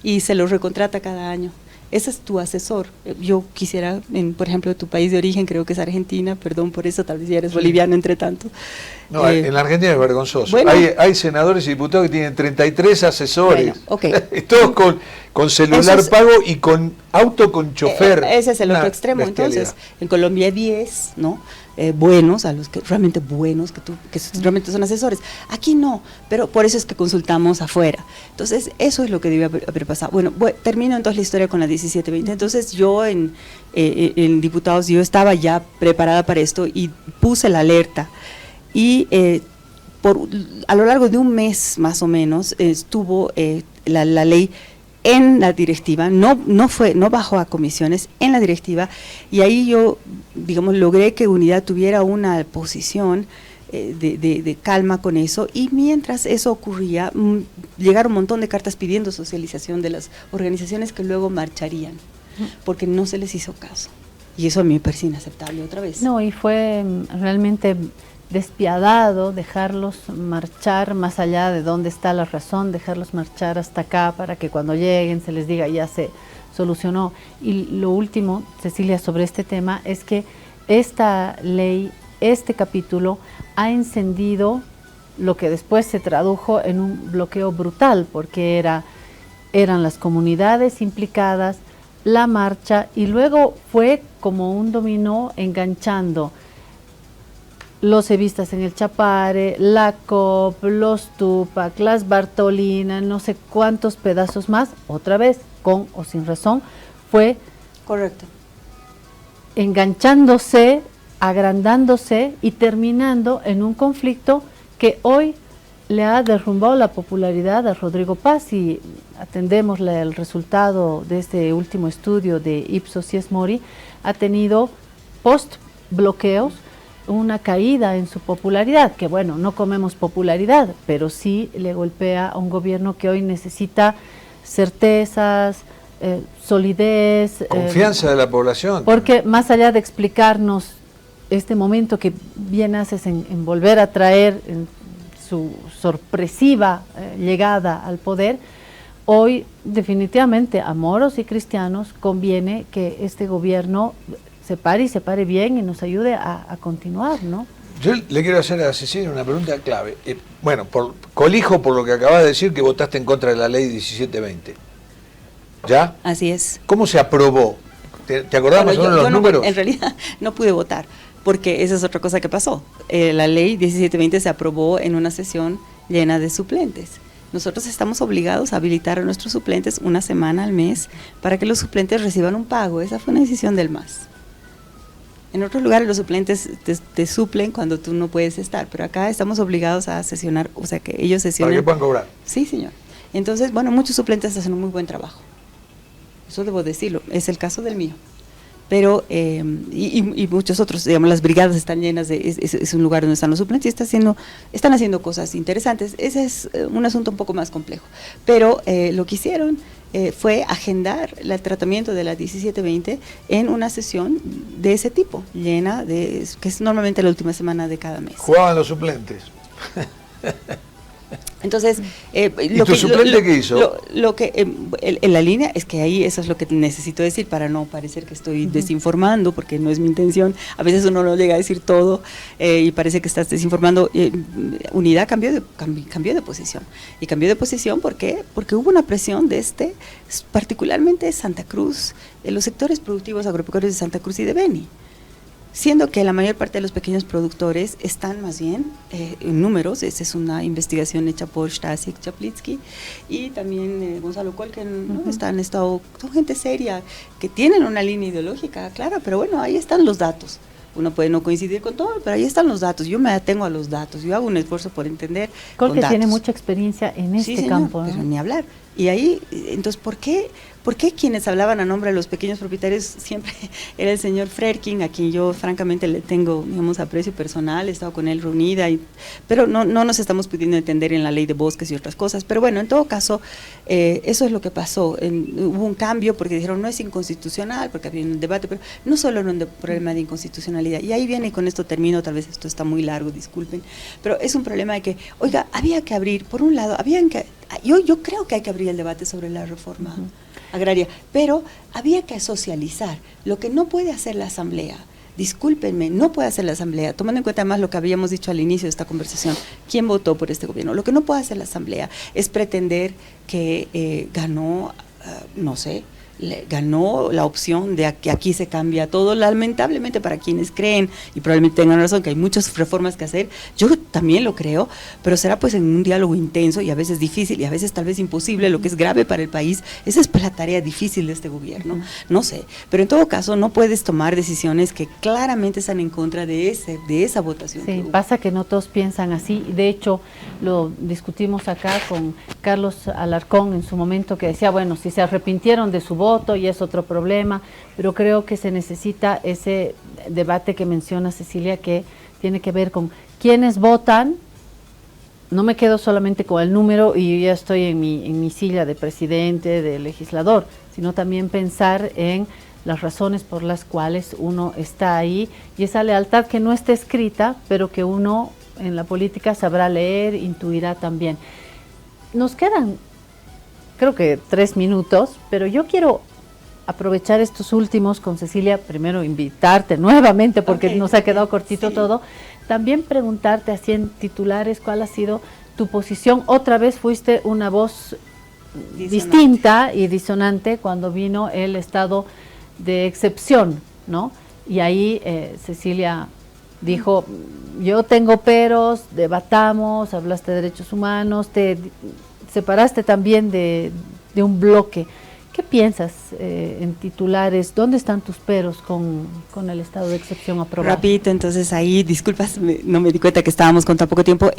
Y se lo recontrata cada año. Ese es tu asesor. Yo quisiera, por ejemplo, tu país de origen, creo que es Argentina, perdón por eso, tal vez ya eres boliviano entre tanto. No, en la Argentina es vergonzoso. Bueno, hay senadores y diputados que tienen 33 asesores. Bueno, okay. Todos con celular pago y con auto con chofer. Ese es el otro extremo. Entonces, en Colombia hay 10, ¿no? Buenos, a los que realmente buenos, que realmente son asesores. Aquí no, pero por eso es que consultamos afuera. Entonces, eso es lo que debe haber pasado. Bueno, termino entonces la historia con la 1720. Entonces, yo en diputados, yo estaba ya preparada para esto y puse la alerta. Y a lo largo de un mes más o menos estuvo la ley en la directiva, no bajó a comisiones, en la directiva, y ahí yo, digamos, logré que Unidad tuviera una posición de calma con eso, y mientras eso ocurría, llegaron un montón de cartas pidiendo socialización de las organizaciones que luego marcharían, porque no se les hizo caso, y eso a mí me parece inaceptable otra vez. No, y fue realmente despiadado dejarlos marchar más allá de dónde está la razón, dejarlos marchar hasta acá para que cuando lleguen se les diga ya se solucionó. Y lo último, Cecilia, sobre este tema es que esta ley, este capítulo ha encendido lo que después se tradujo en un bloqueo brutal, porque eran las comunidades implicadas, la marcha, y luego fue como un dominó enganchando los evistas en el Chapare, la COP, los Tupac, las Bartolinas, no sé cuántos pedazos más, otra vez, con o sin razón, fue Correcto. enganchándose, agrandándose y terminando en un conflicto que hoy le ha derrumbado la popularidad a Rodrigo Paz. Y atendemos el resultado de este último estudio de Ipsos y Esmori, ha tenido post bloqueos una caída en su popularidad, que bueno, no comemos popularidad, pero sí le golpea a un gobierno que hoy necesita certezas, solidez, Confianza de la población. porque más allá de explicarnos este momento que bien haces en volver a traer en su sorpresiva llegada al poder, hoy definitivamente a moros y cristianos conviene que este gobierno se pare bien y nos ayude a continuar, ¿no? Yo le quiero hacer a Cecilia una pregunta clave. Bueno, colijo por lo que acabas de decir que votaste en contra de la ley 1720. ¿Ya? Así es. ¿Cómo se aprobó? ¿Te acordás más o menos los números? En realidad no pude votar, porque esa es otra cosa que pasó. La ley 1720 se aprobó en una sesión llena de suplentes. Nosotros estamos obligados a habilitar a nuestros suplentes una semana al mes para que los suplentes reciban un pago. Esa fue una decisión del MAS. En otros lugares los suplentes te suplen cuando tú no puedes estar, pero acá estamos obligados a sesionar, o sea que ellos sesionan. Para que puedan cobrar. Sí, señor. Entonces, bueno, muchos suplentes hacen un muy buen trabajo. Eso debo decirlo, es el caso del mío. Pero, y muchos otros, digamos, las brigadas están llenas es un lugar donde están los suplentes y están haciendo cosas interesantes. Ese es un asunto un poco más complejo. Pero lo que hicieron fue agendar el tratamiento de la 1720 en una sesión de ese tipo, llena de, que es normalmente la última semana de cada mes. Jugaban los suplentes. Entonces, ¿Y tu suplente qué hizo? Lo que en la línea es que ahí eso es lo que necesito decir para no parecer que estoy desinformando, porque no es mi intención. A veces uno no llega a decir todo y parece que estás desinformando. Unidad cambió de posición. Y cambió de posición ¿por qué? Porque hubo una presión de particularmente Santa Cruz, de los sectores productivos agropecuarios de Santa Cruz y de Beni. Siendo que la mayor parte de los pequeños productores están más bien en números. Esa es una investigación hecha por Stasik Chaplitsky y también Gonzalo Colken, ¿no? Son gente seria, que tienen una línea ideológica clara, pero bueno, ahí están los datos. Uno puede no coincidir con todo, pero ahí están los datos. Yo me atengo a los datos, yo hago un esfuerzo por entender. Colken tiene mucha experiencia en este señor, campo, ¿no? Pero ni hablar. Y ahí, entonces, ¿por qué quienes hablaban a nombre de los pequeños propietarios siempre era el señor Frerking, a quien yo francamente le tengo, digamos, aprecio personal, he estado con él reunida, pero no nos estamos pudiendo entender en la ley de bosques y otras cosas? Pero bueno, en todo caso, eso es lo que pasó. Hubo un cambio porque dijeron no es inconstitucional, porque había un debate, pero no solo era un problema de inconstitucionalidad. Y ahí viene, y con esto termino, tal vez esto está muy largo, disculpen, pero es un problema de que, oiga, había que abrir, por un lado, yo creo que hay que abrir el debate sobre la reforma agraria, pero había que socializar lo que no puede hacer la Asamblea. Discúlpenme, no puede hacer la Asamblea, tomando en cuenta además lo que habíamos dicho al inicio de esta conversación, quién votó por este gobierno. Lo que no puede hacer la Asamblea es pretender que ganó, ganó la opción de que aquí se cambia todo. Lamentablemente para quienes creen, y probablemente tengan razón, que hay muchas reformas que hacer, yo también lo creo, pero será pues en un diálogo intenso y a veces difícil y a veces tal vez imposible, lo que es grave para el país. Esa es pues la tarea difícil de este gobierno, no sé, pero en todo caso no puedes tomar decisiones que claramente están en contra de esa votación. Sí, pasa que no todos piensan así. De hecho, lo discutimos acá con Carlos Alarcón en su momento, que decía, bueno, si se arrepintieron de su voto y es otro problema, pero creo que se necesita ese debate que menciona Cecilia, que tiene que ver con quiénes votan. No me quedo solamente con el número y ya estoy en mi silla de presidente, de legislador, sino también pensar en las razones por las cuales uno está ahí y esa lealtad que no está escrita, pero que uno en la política sabrá leer, intuirá también. Nos quedan creo que 3 minutos, pero yo quiero aprovechar estos últimos con Cecilia, primero invitarte nuevamente porque nos ha quedado cortito todo, también preguntarte así en titulares cuál ha sido tu posición. Otra vez fuiste una voz distinta y disonante cuando vino el estado de excepción, ¿no? Y ahí Cecilia dijo, yo tengo peros, debatamos, hablaste de derechos humanos, te separaste también de un bloque. ¿Qué piensas en titulares? ¿Dónde están tus peros con el estado de excepción aprobado? Rapidito, entonces ahí, disculpas, no me di cuenta que estábamos con tan poco tiempo.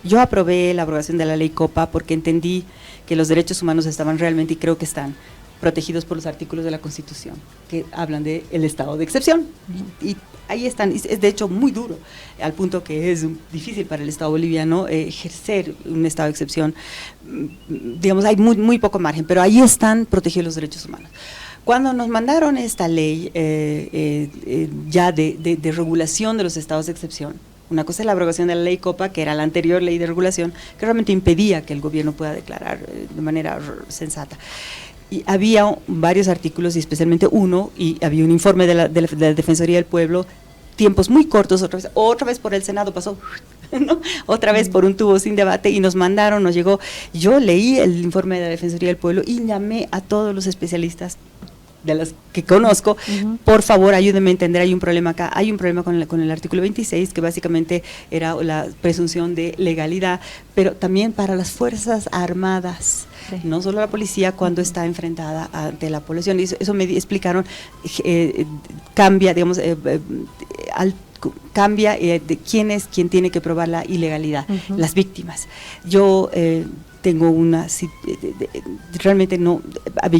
Yo aprobé la aprobación de la ley COPA porque entendí que los derechos humanos estaban realmente, y creo que están, protegidos por los artículos de la Constitución que hablan del estado de excepción. Y ahí están, es de hecho muy duro, al punto que es difícil para el Estado boliviano ejercer un estado de excepción. Digamos, hay muy poco margen, pero ahí están protegidos los derechos humanos. Cuando nos mandaron esta ley ya de regulación de los estados de excepción, una cosa es la abrogación de la ley COPA, que era la anterior ley de regulación, que realmente impedía que el gobierno pueda declarar de manera sensata. Y había varios artículos, y especialmente uno, y había un informe de la Defensoría del Pueblo, tiempos muy cortos, otra vez por el Senado pasó, ¿no? Otra vez por un tubo sin debate, y nos mandaron, nos llegó. Yo leí el informe de la Defensoría del Pueblo y llamé a todos los especialistas de las que conozco, por favor ayúdenme a entender, hay un problema acá, hay un problema con el artículo 26, que básicamente era la presunción de legalidad, pero también para las Fuerzas Armadas, no solo la policía cuando está enfrentada ante la población. Y eso me explicaron, cambia, digamos, cambia de quién es quien tiene que probar la ilegalidad, las víctimas. Yo tengo realmente no,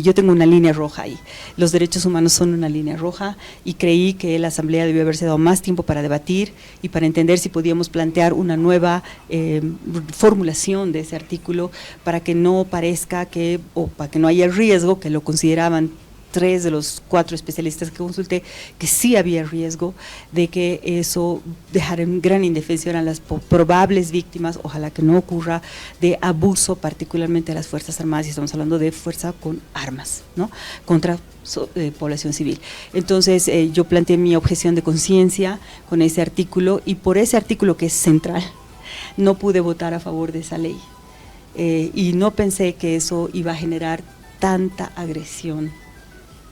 yo tengo una línea roja ahí. Los derechos humanos son una línea roja, y creí que la Asamblea debió haberse dado más tiempo para debatir y para entender si podíamos plantear una nueva formulación de ese artículo, para que no parezca o para que no haya riesgo, que lo consideraban 3 de los 4 especialistas que consulté, que sí había riesgo de que eso dejara en gran indefensión a las probables víctimas, ojalá que no ocurra, de abuso, particularmente de las Fuerzas Armadas, y estamos hablando de fuerza con armas, ¿no?, contra población civil. Entonces yo planteé mi objeción de conciencia con ese artículo, y por ese artículo, que es central, no pude votar a favor de esa ley, y no pensé que eso iba a generar tanta agresión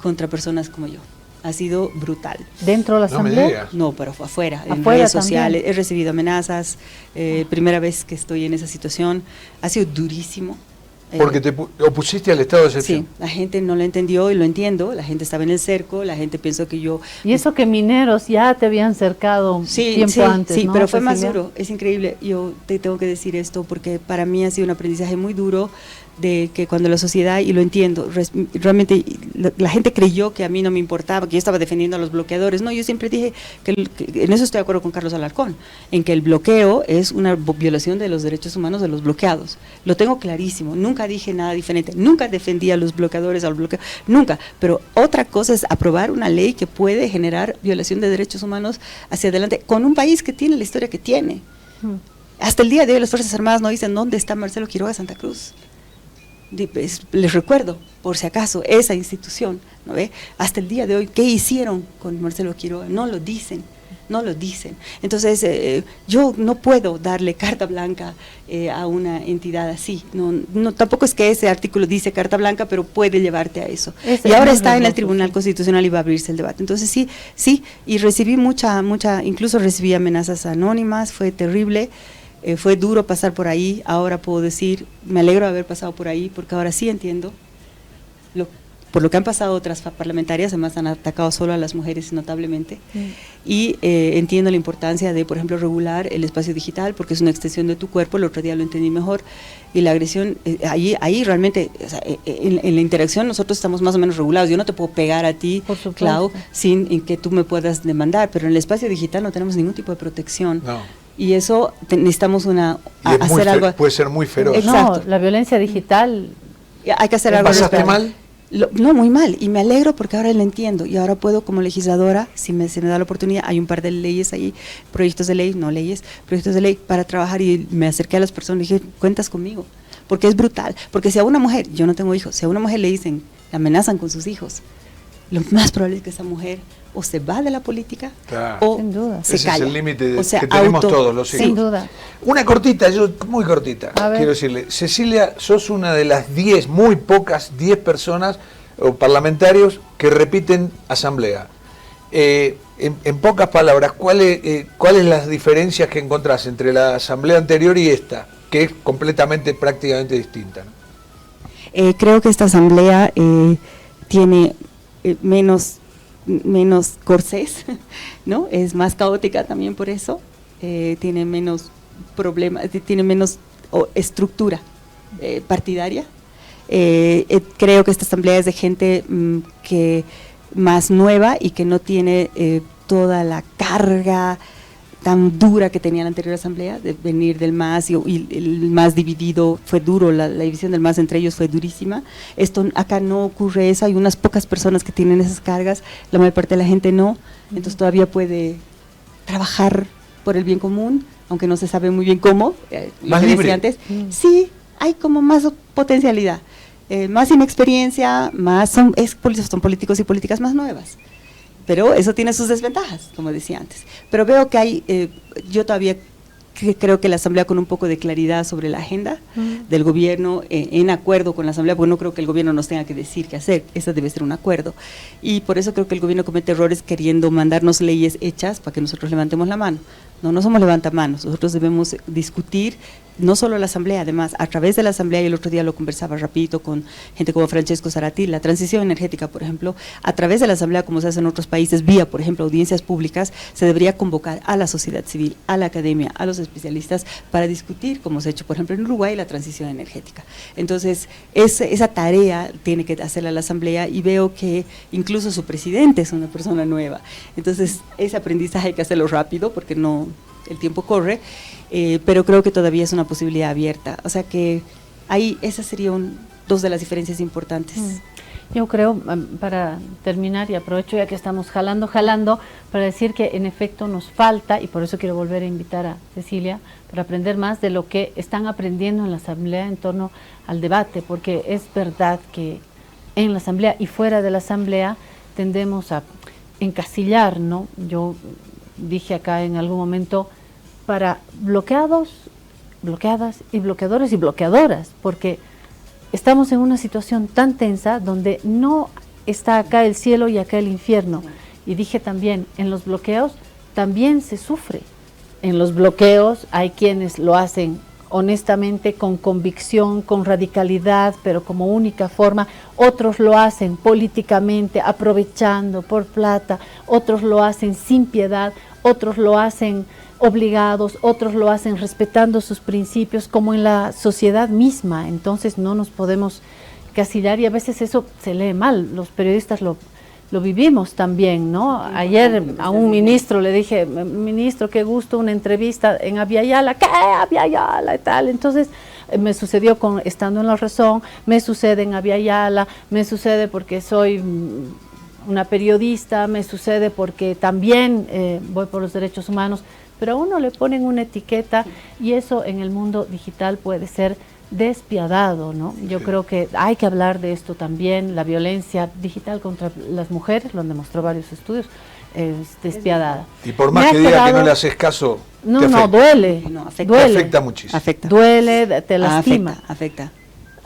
contra personas como yo. Ha sido brutal. ¿Dentro de la Asamblea? No, pero afuera, en redes sociales. He recibido amenazas, primera vez que estoy en esa situación. Ha sido durísimo. Porque te opusiste al estado de excepción. Sí, la gente no lo entendió, y lo entiendo. La gente estaba en el cerco, la gente pensó que yo... Y eso que mineros ya te habían cercado tiempo antes, sí, ¿no, pero fue Cecilia? más duro. Es increíble. Yo te tengo que decir esto porque para mí ha sido un aprendizaje muy duro, de que cuando la sociedad, y lo entiendo, realmente la gente creyó que a mí no me importaba, que yo estaba defendiendo a los bloqueadores. No, yo siempre dije que en eso estoy de acuerdo con Carlos Alarcón, en que el bloqueo es una violación de los derechos humanos de los bloqueados. Lo tengo clarísimo, nunca dije nada diferente, nunca defendí a los bloqueadores, a los bloqueados, nunca. Pero otra cosa es aprobar una ley que puede generar violación de derechos humanos hacia adelante, con un país que tiene la historia que tiene. Hasta el día de hoy las Fuerzas Armadas no dicen dónde está Marcelo Quiroga Santa Cruz. Les recuerdo, por si acaso, esa institución, ¿no ve? Hasta el día de hoy, ¿qué hicieron con Marcelo Quiroga? No lo dicen. Entonces, yo no puedo darle carta blanca a una entidad así. No, tampoco es que ese artículo dice carta blanca, pero puede llevarte a eso. Y ahora está en el Tribunal Constitucional y va a abrirse el debate. Entonces, sí, y recibí incluso recibí amenazas anónimas, fue terrible. Fue duro pasar por ahí. Ahora puedo decir, me alegro de haber pasado por ahí, porque ahora sí entiendo por lo que han pasado otras parlamentarias. Además han atacado solo a las mujeres notablemente, y entiendo la importancia de, por ejemplo, regular el espacio digital, porque es una extensión de tu cuerpo. El otro día lo entendí mejor, y la agresión, ahí realmente, o sea, en la interacción nosotros estamos más o menos regulados. Yo no te puedo pegar a ti, Clau, sin que tú me puedas demandar, pero en el espacio digital no tenemos ningún tipo de protección. No. Y eso necesitamos hacer algo. Puede ser muy feroz. No, la violencia digital. Hay que hacer algo. ¿Pasaste mal? No, muy mal, y me alegro porque ahora lo entiendo, y ahora puedo, como legisladora, si se me da la oportunidad, hay un par de leyes ahí, proyectos de ley, no leyes, proyectos de ley para trabajar, y me acerqué a las personas y dije, cuentas conmigo, porque es brutal, porque si a una mujer, yo no tengo hijos, si a una mujer le dicen, la amenazan con sus hijos, lo más probable es que esa mujer o se va de la política Claro. o Sin duda. se Ese calla. es el límite O sea, que tenemos todos los hijos. Sin duda. Una cortita, muy cortita, A ver. quiero decirle. Cecilia, sos una de las 10, muy pocas, 10 personas o parlamentarios que repiten asamblea. En pocas palabras, ¿cuáles las diferencias que encontrás entre la asamblea anterior y esta, que es completamente, prácticamente distinta, ¿no? Creo que esta asamblea tiene menos corsés, ¿no? Es más caótica también por eso, tiene menos problemas, tiene menos estructura partidaria. Creo que esta asamblea es de gente que más nueva y que no tiene toda la carga tan dura que tenía la anterior asamblea, de venir del MAS, y el MAS dividido fue duro, la división del MAS entre ellos fue durísima. Acá no ocurre eso, hay unas pocas personas que tienen esas cargas, la mayor parte de la gente no, entonces todavía puede trabajar por el bien común, aunque no se sabe muy bien cómo, lo Más que libre. decía antes. Sí, hay como más potencialidad, más inexperiencia, son políticos y políticas más nuevas. Pero eso tiene sus desventajas, como decía antes. Pero veo que hay, yo todavía creo que la Asamblea con un poco de claridad sobre la agenda del gobierno, en acuerdo con la Asamblea, porque no creo que el gobierno nos tenga que decir qué hacer, eso debe ser un acuerdo. Y por eso creo que el gobierno comete errores queriendo mandarnos leyes hechas para que nosotros levantemos la mano. No somos levantamanos, nosotros debemos discutir, no solo la Asamblea, además, a través de la Asamblea, y el otro día lo conversaba rapidito con gente como Francesco Zarati, la transición energética, por ejemplo, a través de la Asamblea, como se hace en otros países, vía, por ejemplo, audiencias públicas, se debería convocar a la sociedad civil, a la academia, a los especialistas, para discutir, como se ha hecho, por ejemplo, en Uruguay, la transición energética. Entonces, esa tarea tiene que hacerla la Asamblea, y veo que incluso su presidente es una persona nueva. Entonces, ese aprendizaje hay que hacerlo rápido, porque el tiempo corre, pero creo que todavía es una posibilidad abierta. O sea que ahí esas serían dos de las diferencias importantes. Yo creo, para terminar, y aprovecho ya que estamos jalando, para decir que en efecto nos falta, y por eso quiero volver a invitar a Cecilia, para aprender más de lo que están aprendiendo en la Asamblea en torno al debate, porque es verdad que en la Asamblea y fuera de la Asamblea tendemos a encasillar, ¿no? Yo dije acá en algún momento, para bloqueados, bloqueadas y bloqueadores y bloqueadoras, porque estamos en una situación tan tensa donde no está acá el cielo y acá el infierno. Y dije también, en los bloqueos también se sufre. En los bloqueos hay quienes lo hacen honestamente, con convicción, con radicalidad, pero como única forma. Otros lo hacen políticamente, aprovechando por plata, otros lo hacen sin piedad, otros lo hacen obligados, otros lo hacen respetando sus principios, como en la sociedad misma. Entonces no nos podemos casillar, y a veces eso se lee mal, los periodistas lo vivimos también, ¿no? Ayer a un ministro le dije, ministro, qué gusto, una entrevista en Abya-Yala. ¿Qué? Abya-Yala y tal. Entonces me sucedió estando en La Razón, me sucede en Abya-Yala, me sucede porque soy una periodista, me sucede porque también voy por los derechos humanos, pero a uno le ponen una etiqueta, y eso en el mundo digital puede ser despiadado, ¿no? Yo creo que hay que hablar de esto también. La violencia digital contra las mujeres, lo han demostrado varios estudios, es despiadada. Y por más que diga que no le haces caso, no, te afecta. no, duele, Te duele, afecta muchísimo. Afecta. duele, te lastima. Afecta.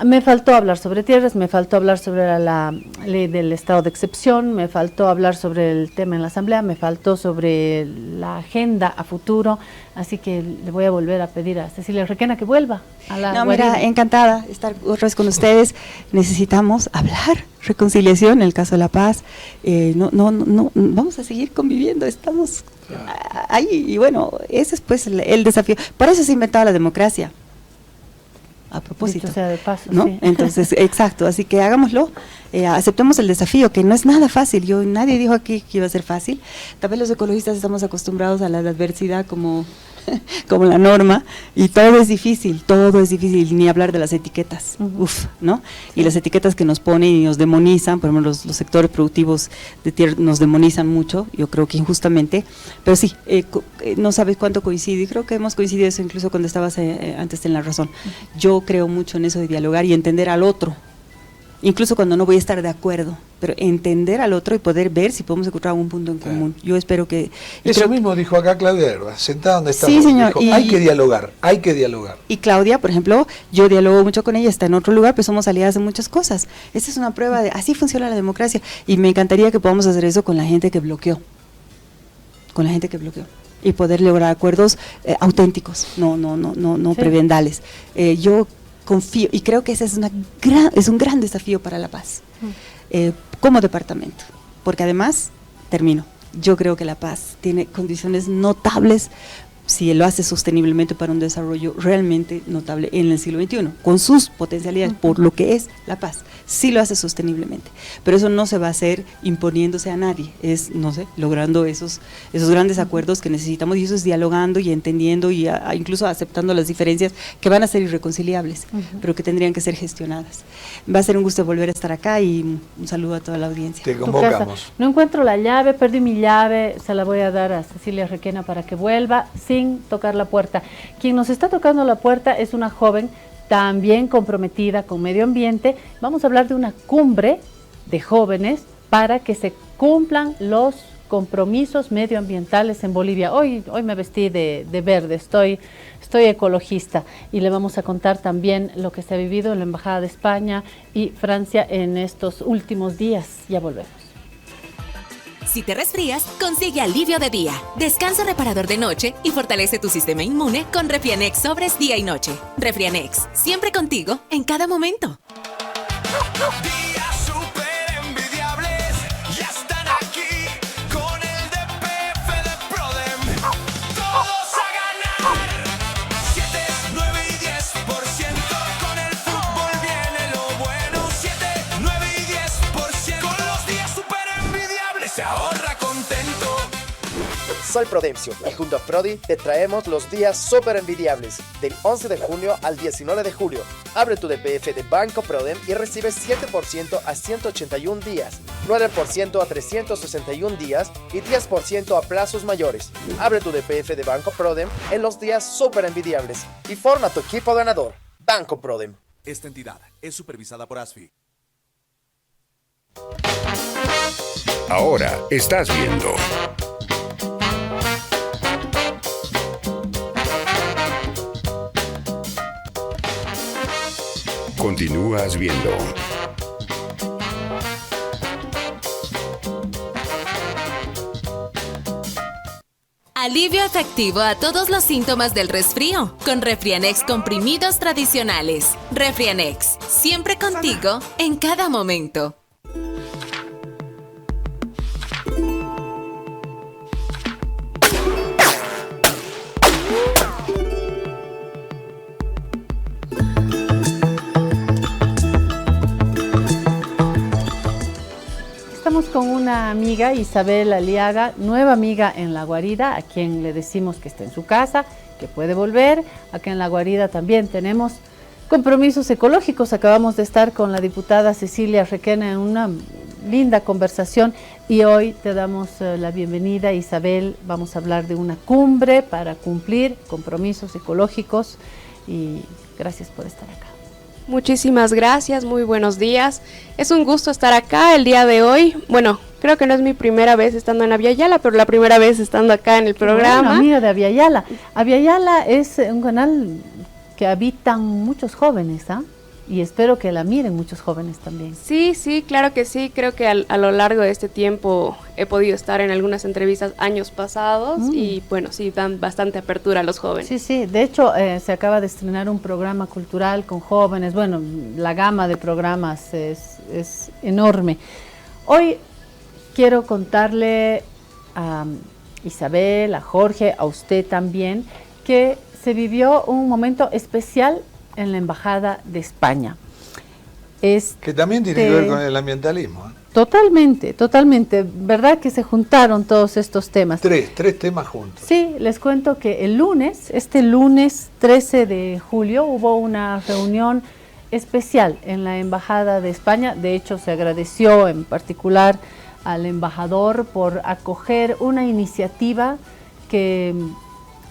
Me faltó hablar sobre tierras, me faltó hablar sobre la ley del estado de excepción, me faltó hablar sobre el tema en la Asamblea, me faltó sobre la agenda a futuro, así que le voy a volver a pedir a Cecilia Requena que vuelva a la No, guarida. mira, encantada de estar otra vez con ustedes. Necesitamos hablar, reconciliación, en el caso de la paz. No, vamos a seguir conviviendo, estamos ahí, y bueno, ese es pues el desafío. Por eso se inventó la democracia. A propósito, Dicho sea de paso, ¿no? sí. Entonces, exacto, así que hagámoslo, aceptemos el desafío, que no es nada fácil. Nadie dijo aquí que iba a ser fácil. Tal vez los ecologistas estamos acostumbrados a la adversidad como la norma, y todo es difícil, ni hablar de las etiquetas, ¿no? Y las etiquetas que nos ponen y nos demonizan, por ejemplo, los sectores productivos de tierra nos demonizan mucho, yo creo que injustamente, pero sí, no sabes cuánto coincide, y creo que hemos coincidido eso incluso cuando estabas antes en La Razón. Yo creo mucho en eso de dialogar y entender al otro, incluso cuando no voy a estar de acuerdo, pero entender al otro y poder ver si podemos encontrar algún punto en común. Yo espero que... Eso mismo dijo acá Claudia Herba, sentada donde está. Sí, señor. Dijo, hay que dialogar, hay que dialogar. Y Claudia, por ejemplo, yo dialogo mucho con ella, está en otro lugar, pero somos aliadas en muchas cosas. Esta es una prueba de, así funciona la democracia, y me encantaría que podamos hacer eso con la gente que bloqueó. Con la gente que bloqueó. Y poder lograr acuerdos auténticos, no prebendales. Yo confío, y creo que ese es un gran desafío para la paz, como departamento, porque además, termino, yo creo que la paz tiene condiciones notables si lo hace sosteniblemente para un desarrollo realmente notable en el siglo XXI, con sus potencialidades, por lo que es la paz, sí lo hace sosteniblemente, pero eso no se va a hacer imponiéndose a nadie, es, no sé, logrando esos grandes acuerdos que necesitamos, y eso es dialogando y entendiendo y incluso aceptando las diferencias que van a ser irreconciliables, pero que tendrían que ser gestionadas. Va a ser un gusto volver a estar acá, y un saludo a toda la audiencia. Te convocamos. No encuentro la llave, perdí mi llave, se la voy a dar a Cecilia Requena para que vuelva sin tocar la puerta. Quien nos está tocando la puerta es una joven también comprometida con medio ambiente. Vamos a hablar de una cumbre de jóvenes para que se cumplan los compromisos medioambientales en Bolivia. Hoy me vestí de verde, estoy ecologista, y le vamos a contar también lo que se ha vivido en la Embajada de España y Francia en estos últimos días. Ya volvemos. Si te resfrías, consigue alivio de día, descanso reparador de noche y fortalece tu sistema inmune con Refrianex sobres día y noche. Refrianex, siempre contigo en cada momento. Días súper envidiables, ya están aquí con el DPF de Prodem. Todos a ganar. 7, 9 y 10%. Con el fútbol viene lo bueno. 7, 9 y 10%. Con los días súper envidiables se ahorra contento. Soy Prodemcio y junto a Prodi te traemos los días súper envidiables del 11 de junio al 19 de julio. Abre tu DPF de Banco Prodem y recibe 7% a 181 días, 9% a 361 días y 10% a plazos mayores. Abre tu DPF de Banco Prodem en los días súper envidiables y forma tu equipo ganador. Banco Prodem. Esta entidad es supervisada por ASFI. Ahora estás viendo Continúas viendo. Alivio efectivo a todos los síntomas del resfrío con Refrianex comprimidos tradicionales. Refrianex, siempre contigo en cada momento. Estamos con una amiga, Isabel Aliaga, nueva amiga en La Guarida, a quien le decimos que está en su casa, que puede volver. Acá en La Guarida también tenemos compromisos ecológicos. Acabamos de estar con la diputada Cecilia Requena en una linda conversación y hoy te damos la bienvenida, Isabel. Vamos a hablar de una cumbre para cumplir compromisos ecológicos y gracias por estar acá. Muchísimas gracias, muy buenos días. Es un gusto estar acá el día de hoy. Bueno, creo que no es mi primera vez estando en Aviala, pero la primera vez estando acá en el programa. Bueno, amiga de Aviala. Aviala es un canal que habitan muchos jóvenes, ¿ah? Y espero que la miren muchos jóvenes también. Sí, claro que sí. Creo que a lo largo de este tiempo he podido estar en algunas entrevistas años pasados y bueno, sí, dan bastante apertura a los jóvenes. Sí, de hecho se acaba de estrenar un programa cultural con jóvenes. Bueno, la gama de programas es enorme. Hoy quiero contarle a Isabel, a Jorge, a usted también, que se vivió un momento especial en la Embajada de España. Que también tiene que ver con el ambientalismo, ¿eh? Totalmente. ¿Verdad que se juntaron todos estos temas? Tres temas juntos. Sí, les cuento que este lunes 13 de julio, hubo una reunión especial en la Embajada de España. De hecho, se agradeció en particular al embajador por acoger una iniciativa que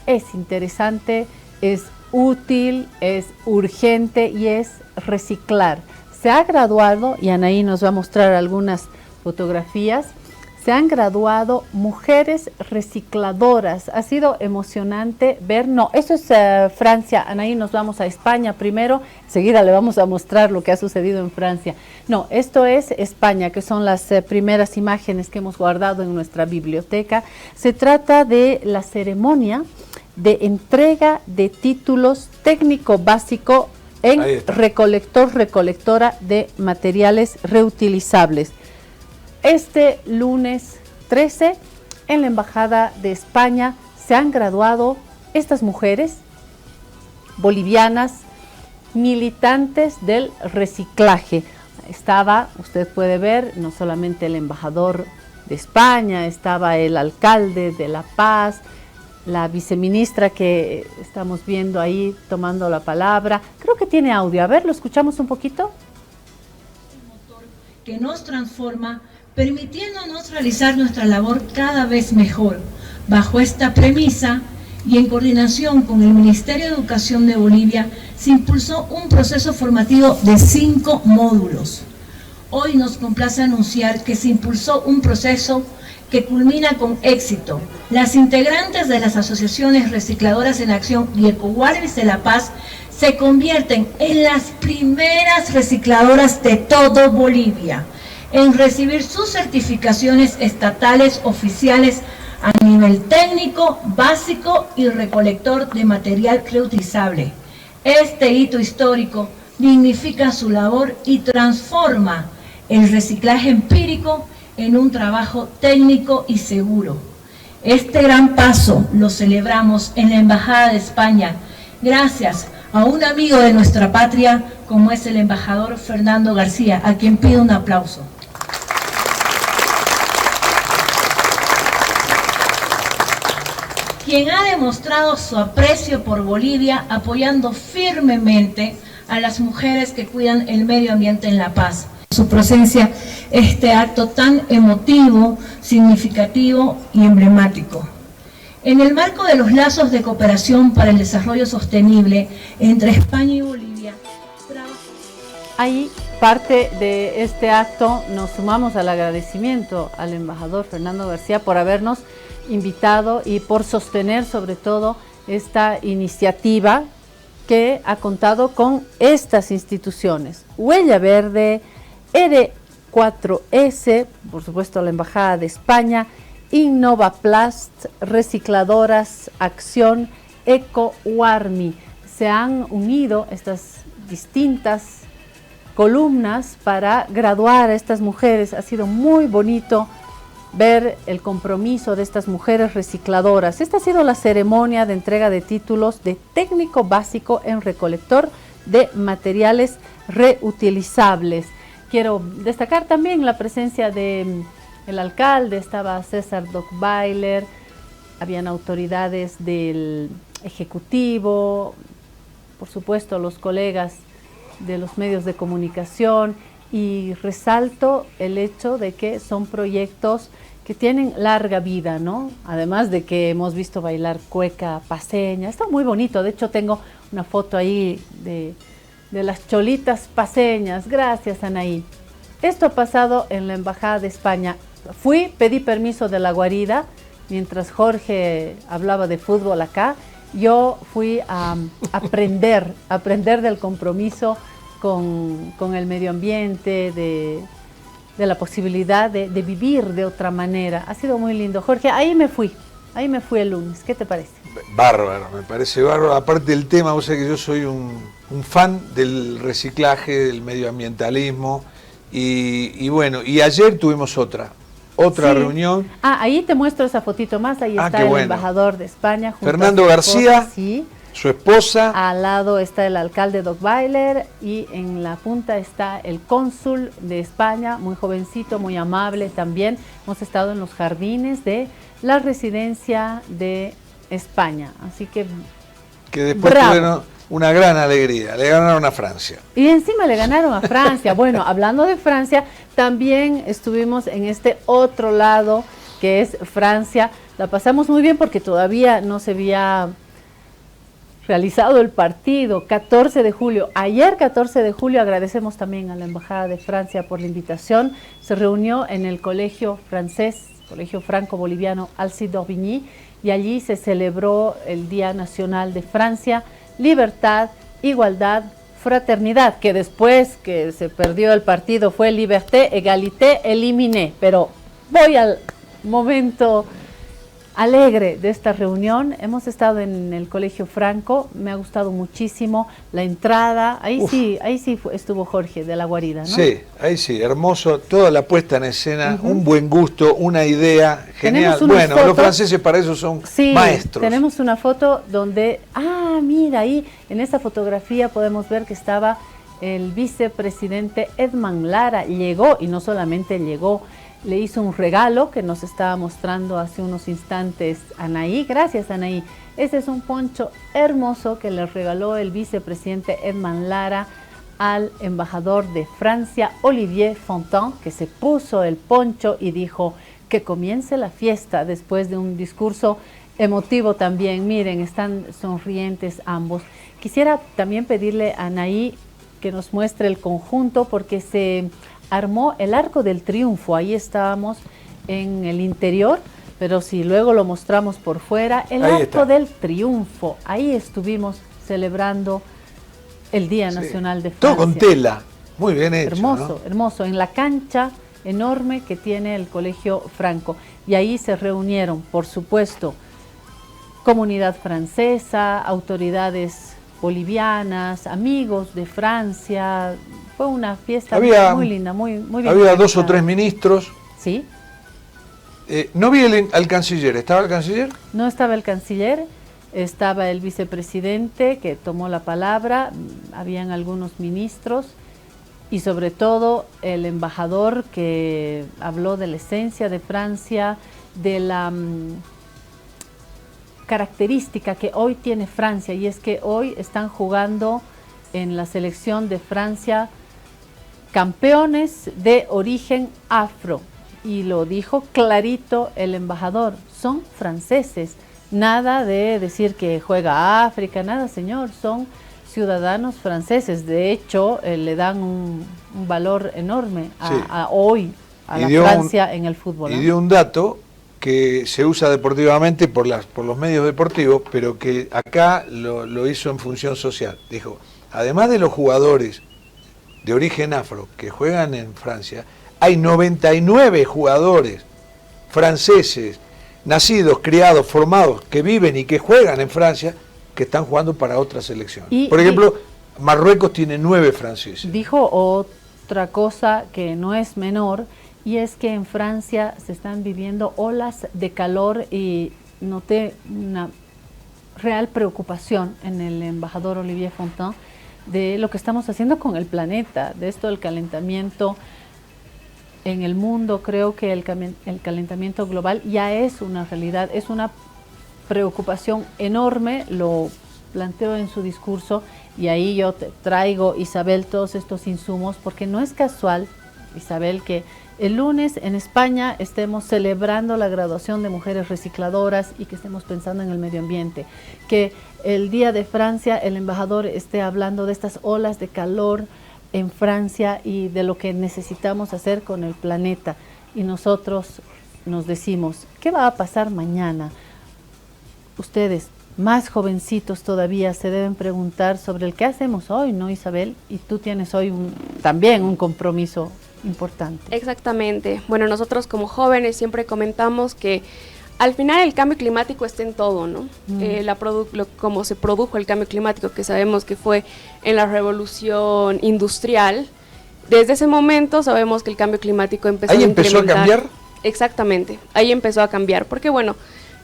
es interesante, es útil, es urgente y es reciclar. se ha graduado, y Anaí nos va a mostrar algunas fotografías, se han graduado mujeres recicladoras. Ha sido emocionante ver, no, eso es Francia, Anaí, nos vamos a España primero, enseguida le vamos a mostrar lo que ha sucedido en Francia. No, esto es España, que son las primeras imágenes que hemos guardado en nuestra biblioteca. Se trata de la ceremonia de entrega de títulos técnico básico en recolectora de materiales reutilizables. Este lunes 13, en la Embajada de España, se han graduado estas mujeres bolivianas, militantes del reciclaje. Estaba, usted puede ver, no solamente el embajador de España, estaba el alcalde de La Paz, la viceministra que estamos viendo ahí tomando la palabra. Creo que tiene audio. A ver, ¿lo escuchamos un poquito? Que nos transforma, permitiéndonos realizar nuestra labor cada vez mejor. Bajo esta premisa y en coordinación con el Ministerio de Educación de Bolivia, se impulsó un proceso formativo de 5 módulos. Hoy nos complace anunciar que se impulsó un proceso que culmina con éxito. Las integrantes de las asociaciones recicladoras en acción y Ecowarvis de La Paz se convierten en las primeras recicladoras de todo Bolivia en recibir sus certificaciones estatales oficiales a nivel técnico, básico y recolector de material reutilizable. Este hito histórico dignifica su labor y transforma el reciclaje empírico en un trabajo técnico y seguro. Este gran paso lo celebramos en la Embajada de España, gracias a un amigo de nuestra patria como es el embajador Fernando García, a quien pido un aplauso. Quien ha demostrado su aprecio por Bolivia apoyando firmemente a las mujeres que cuidan el medio ambiente en La Paz. Su presencia, este acto tan emotivo, significativo y emblemático. En el marco de los lazos de cooperación para el desarrollo sostenible entre España y Bolivia. Ahí, parte de este acto, nos sumamos al agradecimiento al embajador Fernando García por habernos invitado y por sostener sobre todo esta iniciativa que ha contado con estas instituciones. Huella Verde, R4S, por supuesto la Embajada de España, Innovaplast, Recicladoras, Acción, Ecowarmi. Se han unido estas distintas columnas para graduar a estas mujeres. Ha sido muy bonito ver el compromiso de estas mujeres recicladoras. Esta ha sido la ceremonia de entrega de títulos de técnico básico en recolector de materiales reutilizables. Quiero destacar también la presencia de el alcalde, estaba César Dockweiler, habían autoridades del Ejecutivo, por supuesto los colegas de los medios de comunicación, y resalto el hecho de que son proyectos que tienen larga vida, ¿no? Además de que hemos visto bailar cueca paceña, está muy bonito. De hecho tengo una foto ahí de las cholitas paceñas. Gracias, Anaí. Esto ha pasado en la Embajada de España. Pedí permiso de la guarida, mientras Jorge hablaba de fútbol acá, yo fui a aprender del compromiso con el medio ambiente, de la posibilidad de vivir de otra manera. Ha sido muy lindo. Jorge, ahí me fui el lunes. ¿Qué te parece? Bárbaro, me parece bárbaro. Aparte del tema, vos sabés que yo soy un fan del reciclaje, del medioambientalismo, y bueno, y ayer tuvimos otra reunión. Ahí te muestro esa fotito más, ahí está el embajador de España. Fernando García, su esposa. Al lado está el alcalde Dockweiler y en la punta está el cónsul de España, muy jovencito, muy amable también. Hemos estado en los jardines de la residencia de España, así que después tuvieron una gran alegría, le ganaron a Francia. Y encima le ganaron a Francia. Bueno, hablando de Francia, también estuvimos en este otro lado que es Francia. La pasamos muy bien porque todavía no se había realizado el partido, 14 de julio. Ayer, 14 de julio, agradecemos también a la Embajada de Francia por la invitación. Se reunió en el colegio francés, Colegio Franco-Boliviano Alcide d'Orbigny, y allí se celebró el Día Nacional de Francia, libertad, igualdad, fraternidad, que después que se perdió el partido fue liberté, égalité, éliminé. Pero voy al momento alegre de esta reunión. Hemos estado en el Colegio Franco, me ha gustado muchísimo la entrada, ahí sí estuvo Jorge de la Guarida, ¿no? Sí, ahí sí, hermoso, toda la puesta en escena, un buen gusto, una idea genial. Bueno, los franceses para eso son maestros. Tenemos una foto donde, mira, ahí en esta fotografía podemos ver que estaba el vicepresidente Edmond Lara, llegó, y no solamente llegó, le hizo un regalo que nos estaba mostrando hace unos instantes Anaí. Gracias, Anaí. Este es un poncho hermoso que le regaló el vicepresidente Edmond Lara al embajador de Francia, Olivier Fontaine, que se puso el poncho y dijo que comience la fiesta después de un discurso emotivo también. Miren, están sonrientes ambos. Quisiera también pedirle a Anaí que nos muestre el conjunto, porque se armó el Arco del Triunfo. Ahí estábamos en el interior, pero si luego lo mostramos por fuera, el Arco del Triunfo, ahí estuvimos celebrando el Día Nacional de Francia. Todo con tela, muy bien hecho. Hermoso, ¿no? hermoso, en la cancha enorme que tiene el Colegio Franco. Y ahí se reunieron, por supuesto, comunidad francesa, autoridades bolivianas, amigos de Francia. Fue una fiesta muy linda, muy bien. Había 2 o 3 ministros. Sí. No vi al canciller. ¿Estaba el canciller? No estaba el canciller, estaba el vicepresidente que tomó la palabra, habían algunos ministros y sobre todo el embajador que habló de la esencia de Francia, de la característica que hoy tiene Francia, y es que hoy están jugando en la selección de Francia campeones de origen afro, y lo dijo clarito el embajador, son franceses, nada de decir que juega África, nada señor, son ciudadanos franceses. De hecho, le dan un valor enorme a la Francia en el fútbol. Y dio un dato que se usa deportivamente por los medios deportivos, pero que acá lo hizo en función social. Dijo, además de los jugadores de origen afro que juegan en Francia, hay 99 jugadores franceses, nacidos, criados, formados, que viven y que juegan en Francia, que están jugando para otras selecciones. Por ejemplo, Marruecos tiene 9 franceses. Dijo otra cosa que no es menor, y es que en Francia se están viviendo olas de calor, y noté una real preocupación en el embajador Olivier Fontaine de lo que estamos haciendo con el planeta, de esto del calentamiento en el mundo. Creo que el calentamiento global ya es una realidad, es una preocupación enorme, lo planteó en su discurso, y ahí yo te traigo, Isabel, todos estos insumos, porque no es casual, Isabel, que el lunes en España estemos celebrando la graduación de mujeres recicladoras y que estemos pensando en el medio ambiente, que el Día de Francia el embajador esté hablando de estas olas de calor en Francia y de lo que necesitamos hacer con el planeta. Y nosotros nos decimos, ¿qué va a pasar mañana? Ustedes, más jovencitos todavía, se deben preguntar sobre el qué hacemos hoy, ¿no, Isabel? Y tú tienes hoy también un compromiso importante. Exactamente. Bueno, nosotros como jóvenes siempre comentamos que al final el cambio climático está en todo, ¿no? Como se produjo el cambio climático, que sabemos que fue en la revolución industrial, desde ese momento sabemos que el cambio climático empezó a incrementar. ¿Ahí empezó a cambiar? Exactamente, ahí empezó a cambiar, porque bueno,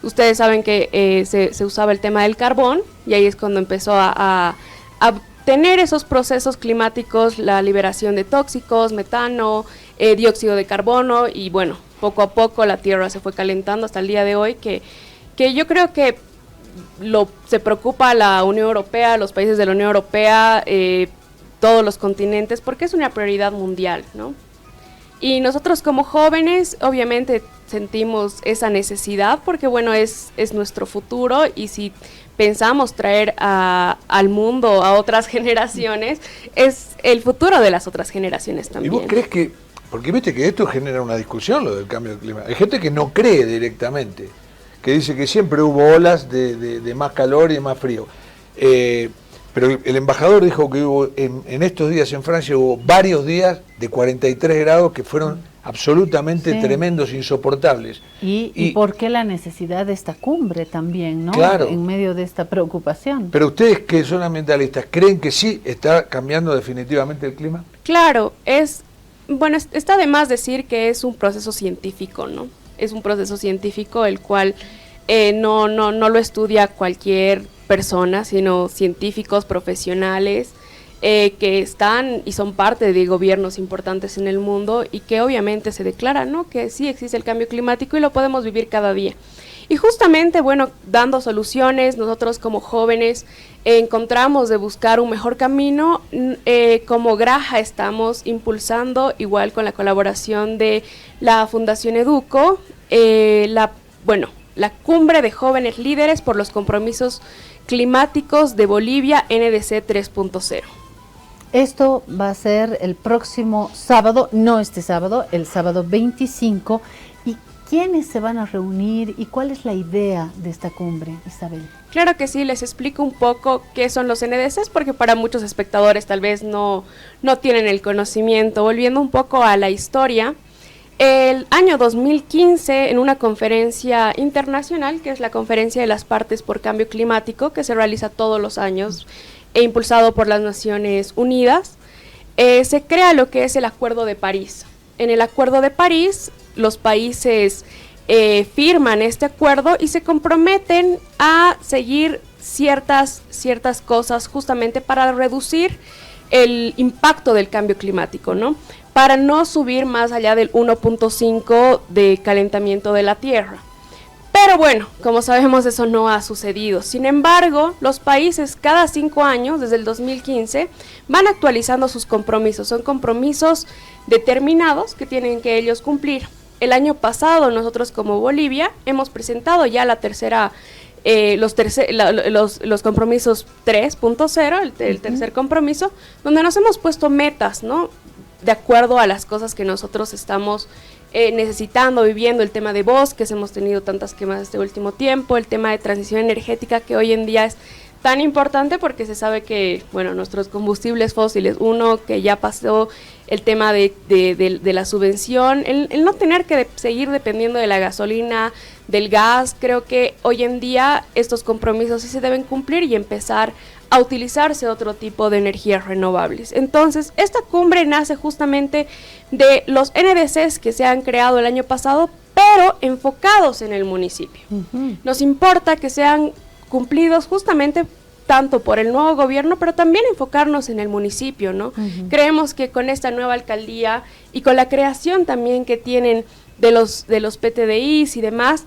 ustedes saben que se usaba el tema del carbón, y ahí es cuando empezó a tener esos procesos climáticos, la liberación de tóxicos, metano, dióxido de carbono, y bueno, poco a poco la Tierra se fue calentando hasta el día de hoy, que yo creo que se preocupa la Unión Europea, los países de la Unión Europea, todos los continentes, porque es una prioridad mundial, ¿no? Y nosotros como jóvenes obviamente sentimos esa necesidad, porque bueno, es nuestro futuro, y si pensamos traer al mundo, a otras generaciones, es el futuro de las otras generaciones también. ¿Y vos crees que, porque viste que esto genera una discusión, lo del cambio climático? Hay gente que no cree directamente, que dice que siempre hubo olas de más calor y de más frío. Pero el embajador dijo que hubo en estos días en Francia hubo varios días de 43 grados que fueron absolutamente tremendos, insoportables. ¿Y por qué la necesidad de esta cumbre también, ¿no? Claro. En medio de esta preocupación. Pero ustedes que son ambientalistas, ¿creen que sí está cambiando definitivamente el clima? Claro, está de más decir que es un proceso científico, ¿no? Es un proceso científico el cual no lo estudia cualquier persona, sino científicos profesionales que están y son parte de gobiernos importantes en el mundo y que obviamente se declara, ¿no?, que sí existe el cambio climático y lo podemos vivir cada día. Y justamente, bueno, dando soluciones, nosotros como jóvenes encontramos de buscar un mejor camino. Como Graja estamos impulsando, igual con la colaboración de la Fundación Educo, la Cumbre de Jóvenes Líderes por los Compromisos Climáticos de Bolivia, NDC 3.0. Esto va a ser el próximo sábado, no este sábado, el sábado 25. ¿Y quiénes se van a reunir y cuál es la idea de esta cumbre, Isabel? Claro que sí, les explico un poco qué son los NDCs, porque para muchos espectadores tal vez no tienen el conocimiento. Volviendo un poco a la historia, el año 2015, en una conferencia internacional, que es la Conferencia de las Partes por Cambio Climático, que se realiza todos los años e impulsado por las Naciones Unidas, se crea lo que es el Acuerdo de París. En el Acuerdo de París, los países firman este acuerdo y se comprometen a seguir ciertas cosas justamente para reducir el impacto del cambio climático, ¿no? Para no subir más allá del 1.5 de calentamiento de la Tierra. Pero bueno, como sabemos, eso no ha sucedido. Sin embargo, los países cada 5 años, desde el 2015, van actualizando sus compromisos. Son compromisos determinados que tienen que ellos cumplir. El año pasado, nosotros como Bolivia hemos presentado ya la tercera, los compromisos 3.0, el tercer compromiso, donde nos hemos puesto metas, ¿no?, de acuerdo a las cosas que nosotros estamos necesitando, viviendo. El tema de bosques, hemos tenido tantas quemas este último tiempo, el tema de transición energética, que hoy en día es tan importante porque se sabe que, bueno, nuestros combustibles fósiles, uno que ya pasó el tema de la subvención, el no tener que seguir dependiendo de la gasolina, del gas. Creo que hoy en día estos compromisos sí se deben cumplir y empezar a utilizarse otro tipo de energías renovables. Entonces, esta cumbre nace justamente de los NDCs que se han creado el año pasado, pero enfocados en el municipio. Nos importa que sean cumplidos justamente tanto por el nuevo gobierno, pero también enfocarnos en el municipio, ¿no? Creemos que con esta nueva alcaldía y con la creación también que tienen de los PTDIs y demás,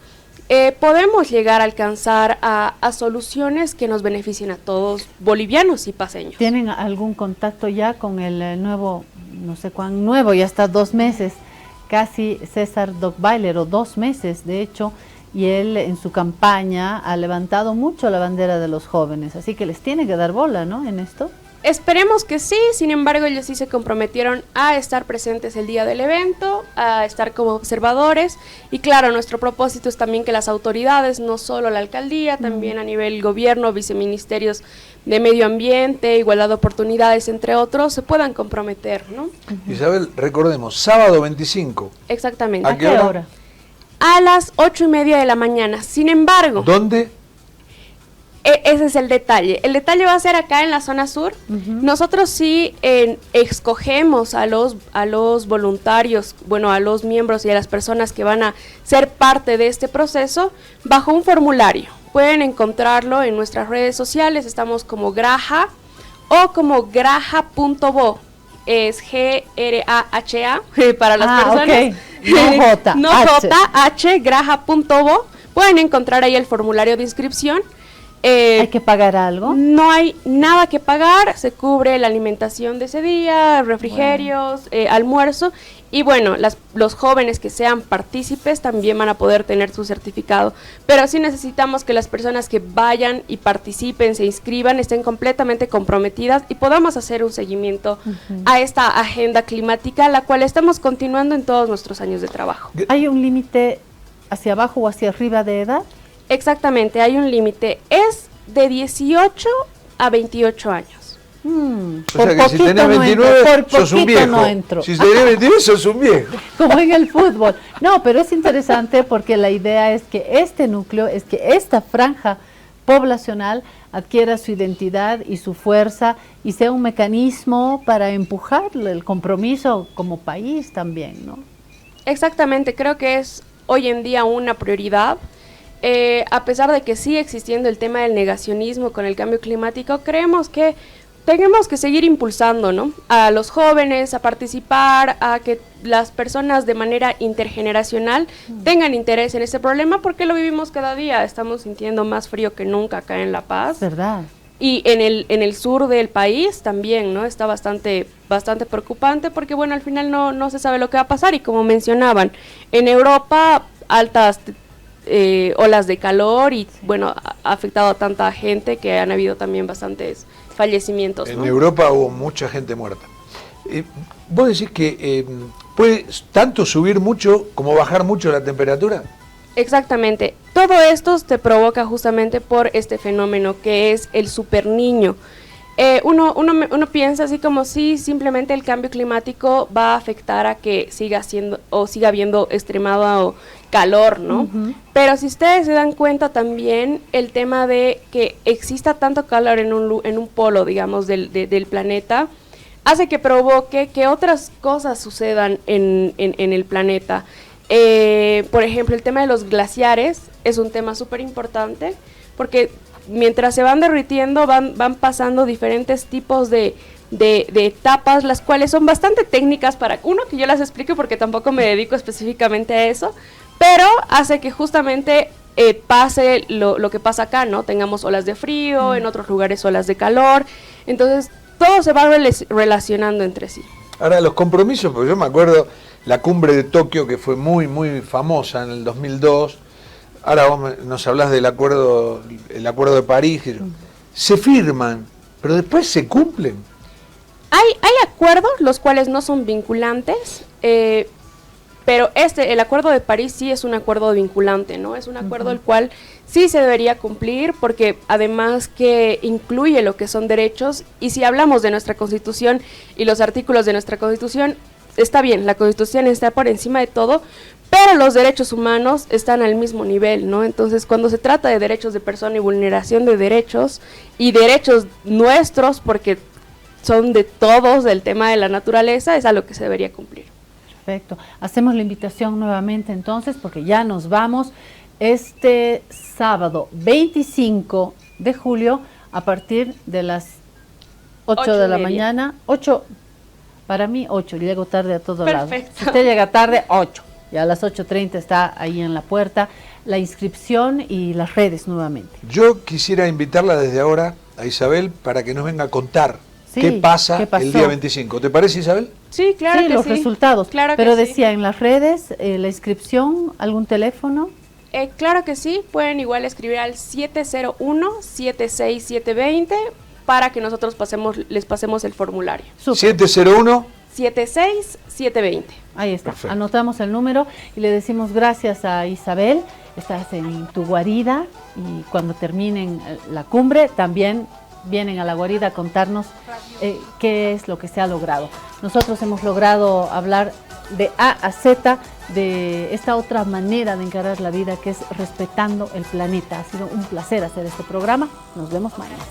podemos llegar a alcanzar a soluciones que nos beneficien a todos, bolivianos y paseños. ¿Tienen algún contacto ya con el nuevo, no sé cuán nuevo, ya está 2 meses, casi César Dockweiler, o 2 meses de hecho, y él en su campaña ha levantado mucho la bandera de los jóvenes, así que les tiene que dar bola, ¿no?, en esto? Esperemos que sí. Sin embargo, ellos sí se comprometieron a estar presentes el día del evento, a estar como observadores, y claro, nuestro propósito es también que las autoridades, no solo la alcaldía, también a nivel gobierno, viceministerios de medio ambiente, igualdad de oportunidades, entre otros, se puedan comprometer, ¿no? Isabel, recordemos, sábado 25. Exactamente. ¿A qué hora? A las 8:30 de la mañana. Sin embargo, ¿dónde? Ese es el detalle. El detalle va a ser acá en la zona sur. Nosotros sí escogemos a los voluntarios, bueno, a los miembros y a las personas que van a ser parte de este proceso bajo un formulario. Pueden encontrarlo en nuestras redes sociales. Estamos como Graja o como graja.bo. Es GRAHA para las personas. Okay. No J. No J, H, graja.bo. Pueden encontrar ahí el formulario de inscripción. ¿Hay que pagar algo? No hay nada que pagar, se cubre la alimentación de ese día, refrigerios, almuerzo, y bueno, los jóvenes que sean partícipes también van a poder tener su certificado, pero sí necesitamos que las personas que vayan y participen, se inscriban, estén completamente comprometidas y podamos hacer un seguimiento a esta agenda climática, la cual estamos continuando en todos nuestros años de trabajo. ¿Hay un límite hacia abajo o hacia arriba de edad? Exactamente, hay un límite, es de 18 a 28 años. O sea que si tenés 29, sos un viejo. Si tenés 29, sos un viejo. Como en el fútbol. No, pero es interesante porque la idea es que este núcleo, es que esta franja poblacional adquiera su identidad y su fuerza y sea un mecanismo para empujar el compromiso como país también, ¿no? Exactamente, creo que es hoy en día una prioridad. A pesar de que sigue existiendo el tema del negacionismo con el cambio climático, creemos que tenemos que seguir impulsando, ¿no?, a los jóvenes a participar, a que las personas de manera intergeneracional tengan interés en este problema, porque lo vivimos cada día. Estamos sintiendo más frío que nunca acá en La Paz. ¿Verdad? Y en el sur del país también, ¿no? Está bastante preocupante porque, bueno, al final no se sabe lo que va a pasar. Y como mencionaban, en Europa altas olas de calor y, bueno, ha afectado a tanta gente que han habido también bastantes fallecimientos, ¿no? En Europa hubo mucha gente muerta. ¿Vos decís que puede tanto subir mucho como bajar mucho la temperatura? Exactamente. Todo esto se provoca justamente por este fenómeno que es el superniño. Uno piensa así como si simplemente el cambio climático va a afectar a que siga habiendo extremado calor, ¿no? Pero si ustedes se dan cuenta también el tema de que exista tanto calor en un polo, digamos, del planeta, hace que provoque que otras cosas sucedan en el planeta. Por ejemplo, el tema de los glaciares es un tema súper importante porque mientras se van derritiendo van pasando diferentes tipos de etapas, las cuales son bastante técnicas para uno que yo las explique porque tampoco me dedico específicamente a eso, pero hace que justamente pase lo que pasa acá, ¿no? Tengamos olas de frío, en otros lugares olas de calor, entonces todo se va relacionando entre sí. Ahora, los compromisos, porque yo me acuerdo la cumbre de Tokio, que fue muy, muy famosa en el 2002, ahora vos nos hablás del acuerdo, el acuerdo de París, se firman, pero después se cumplen. Hay acuerdos los cuales no son vinculantes, pero el acuerdo de París sí es un acuerdo vinculante, ¿no? Es un acuerdo el cual sí se debería cumplir porque además que incluye lo que son derechos, y si hablamos de nuestra Constitución y los artículos de nuestra Constitución, está bien, la Constitución está por encima de todo, pero los derechos humanos están al mismo nivel, ¿no? Entonces, cuando se trata de derechos de persona y vulneración de derechos, y derechos nuestros, porque son de todos, del tema de la naturaleza, es algo que se debería cumplir. Perfecto. Hacemos la invitación nuevamente entonces, porque ya nos vamos este sábado 25 de julio a partir de las 8 de la mañana. 8, para mí 8, llego tarde a todos lados. Si usted llega tarde, 8. Y a las 8:30 está ahí en la puerta la inscripción y las redes nuevamente. Yo quisiera invitarla desde ahora a Isabel para que nos venga a contar qué pasó el día 25. ¿Te parece, Isabel? Sí, claro que los sí. Resultados. Claro pero que decía en las redes, la inscripción, ¿algún teléfono? Claro que sí, pueden igual escribir al 701-76720 para que nosotros les pasemos el formulario. 701 76720. Ahí está. Perfecto. Anotamos el número y le decimos gracias a Isabel. Estás en tu guarida y cuando terminen la cumbre también vienen a la guarida a contarnos qué es lo que se ha logrado. Nosotros hemos logrado hablar de A a Z de esta otra manera de encarar la vida, que es respetando el planeta. Ha sido un placer hacer este programa. Nos vemos mañana.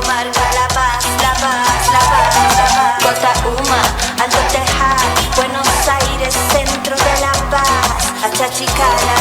Marca la paz, la paz, la paz. Chicana.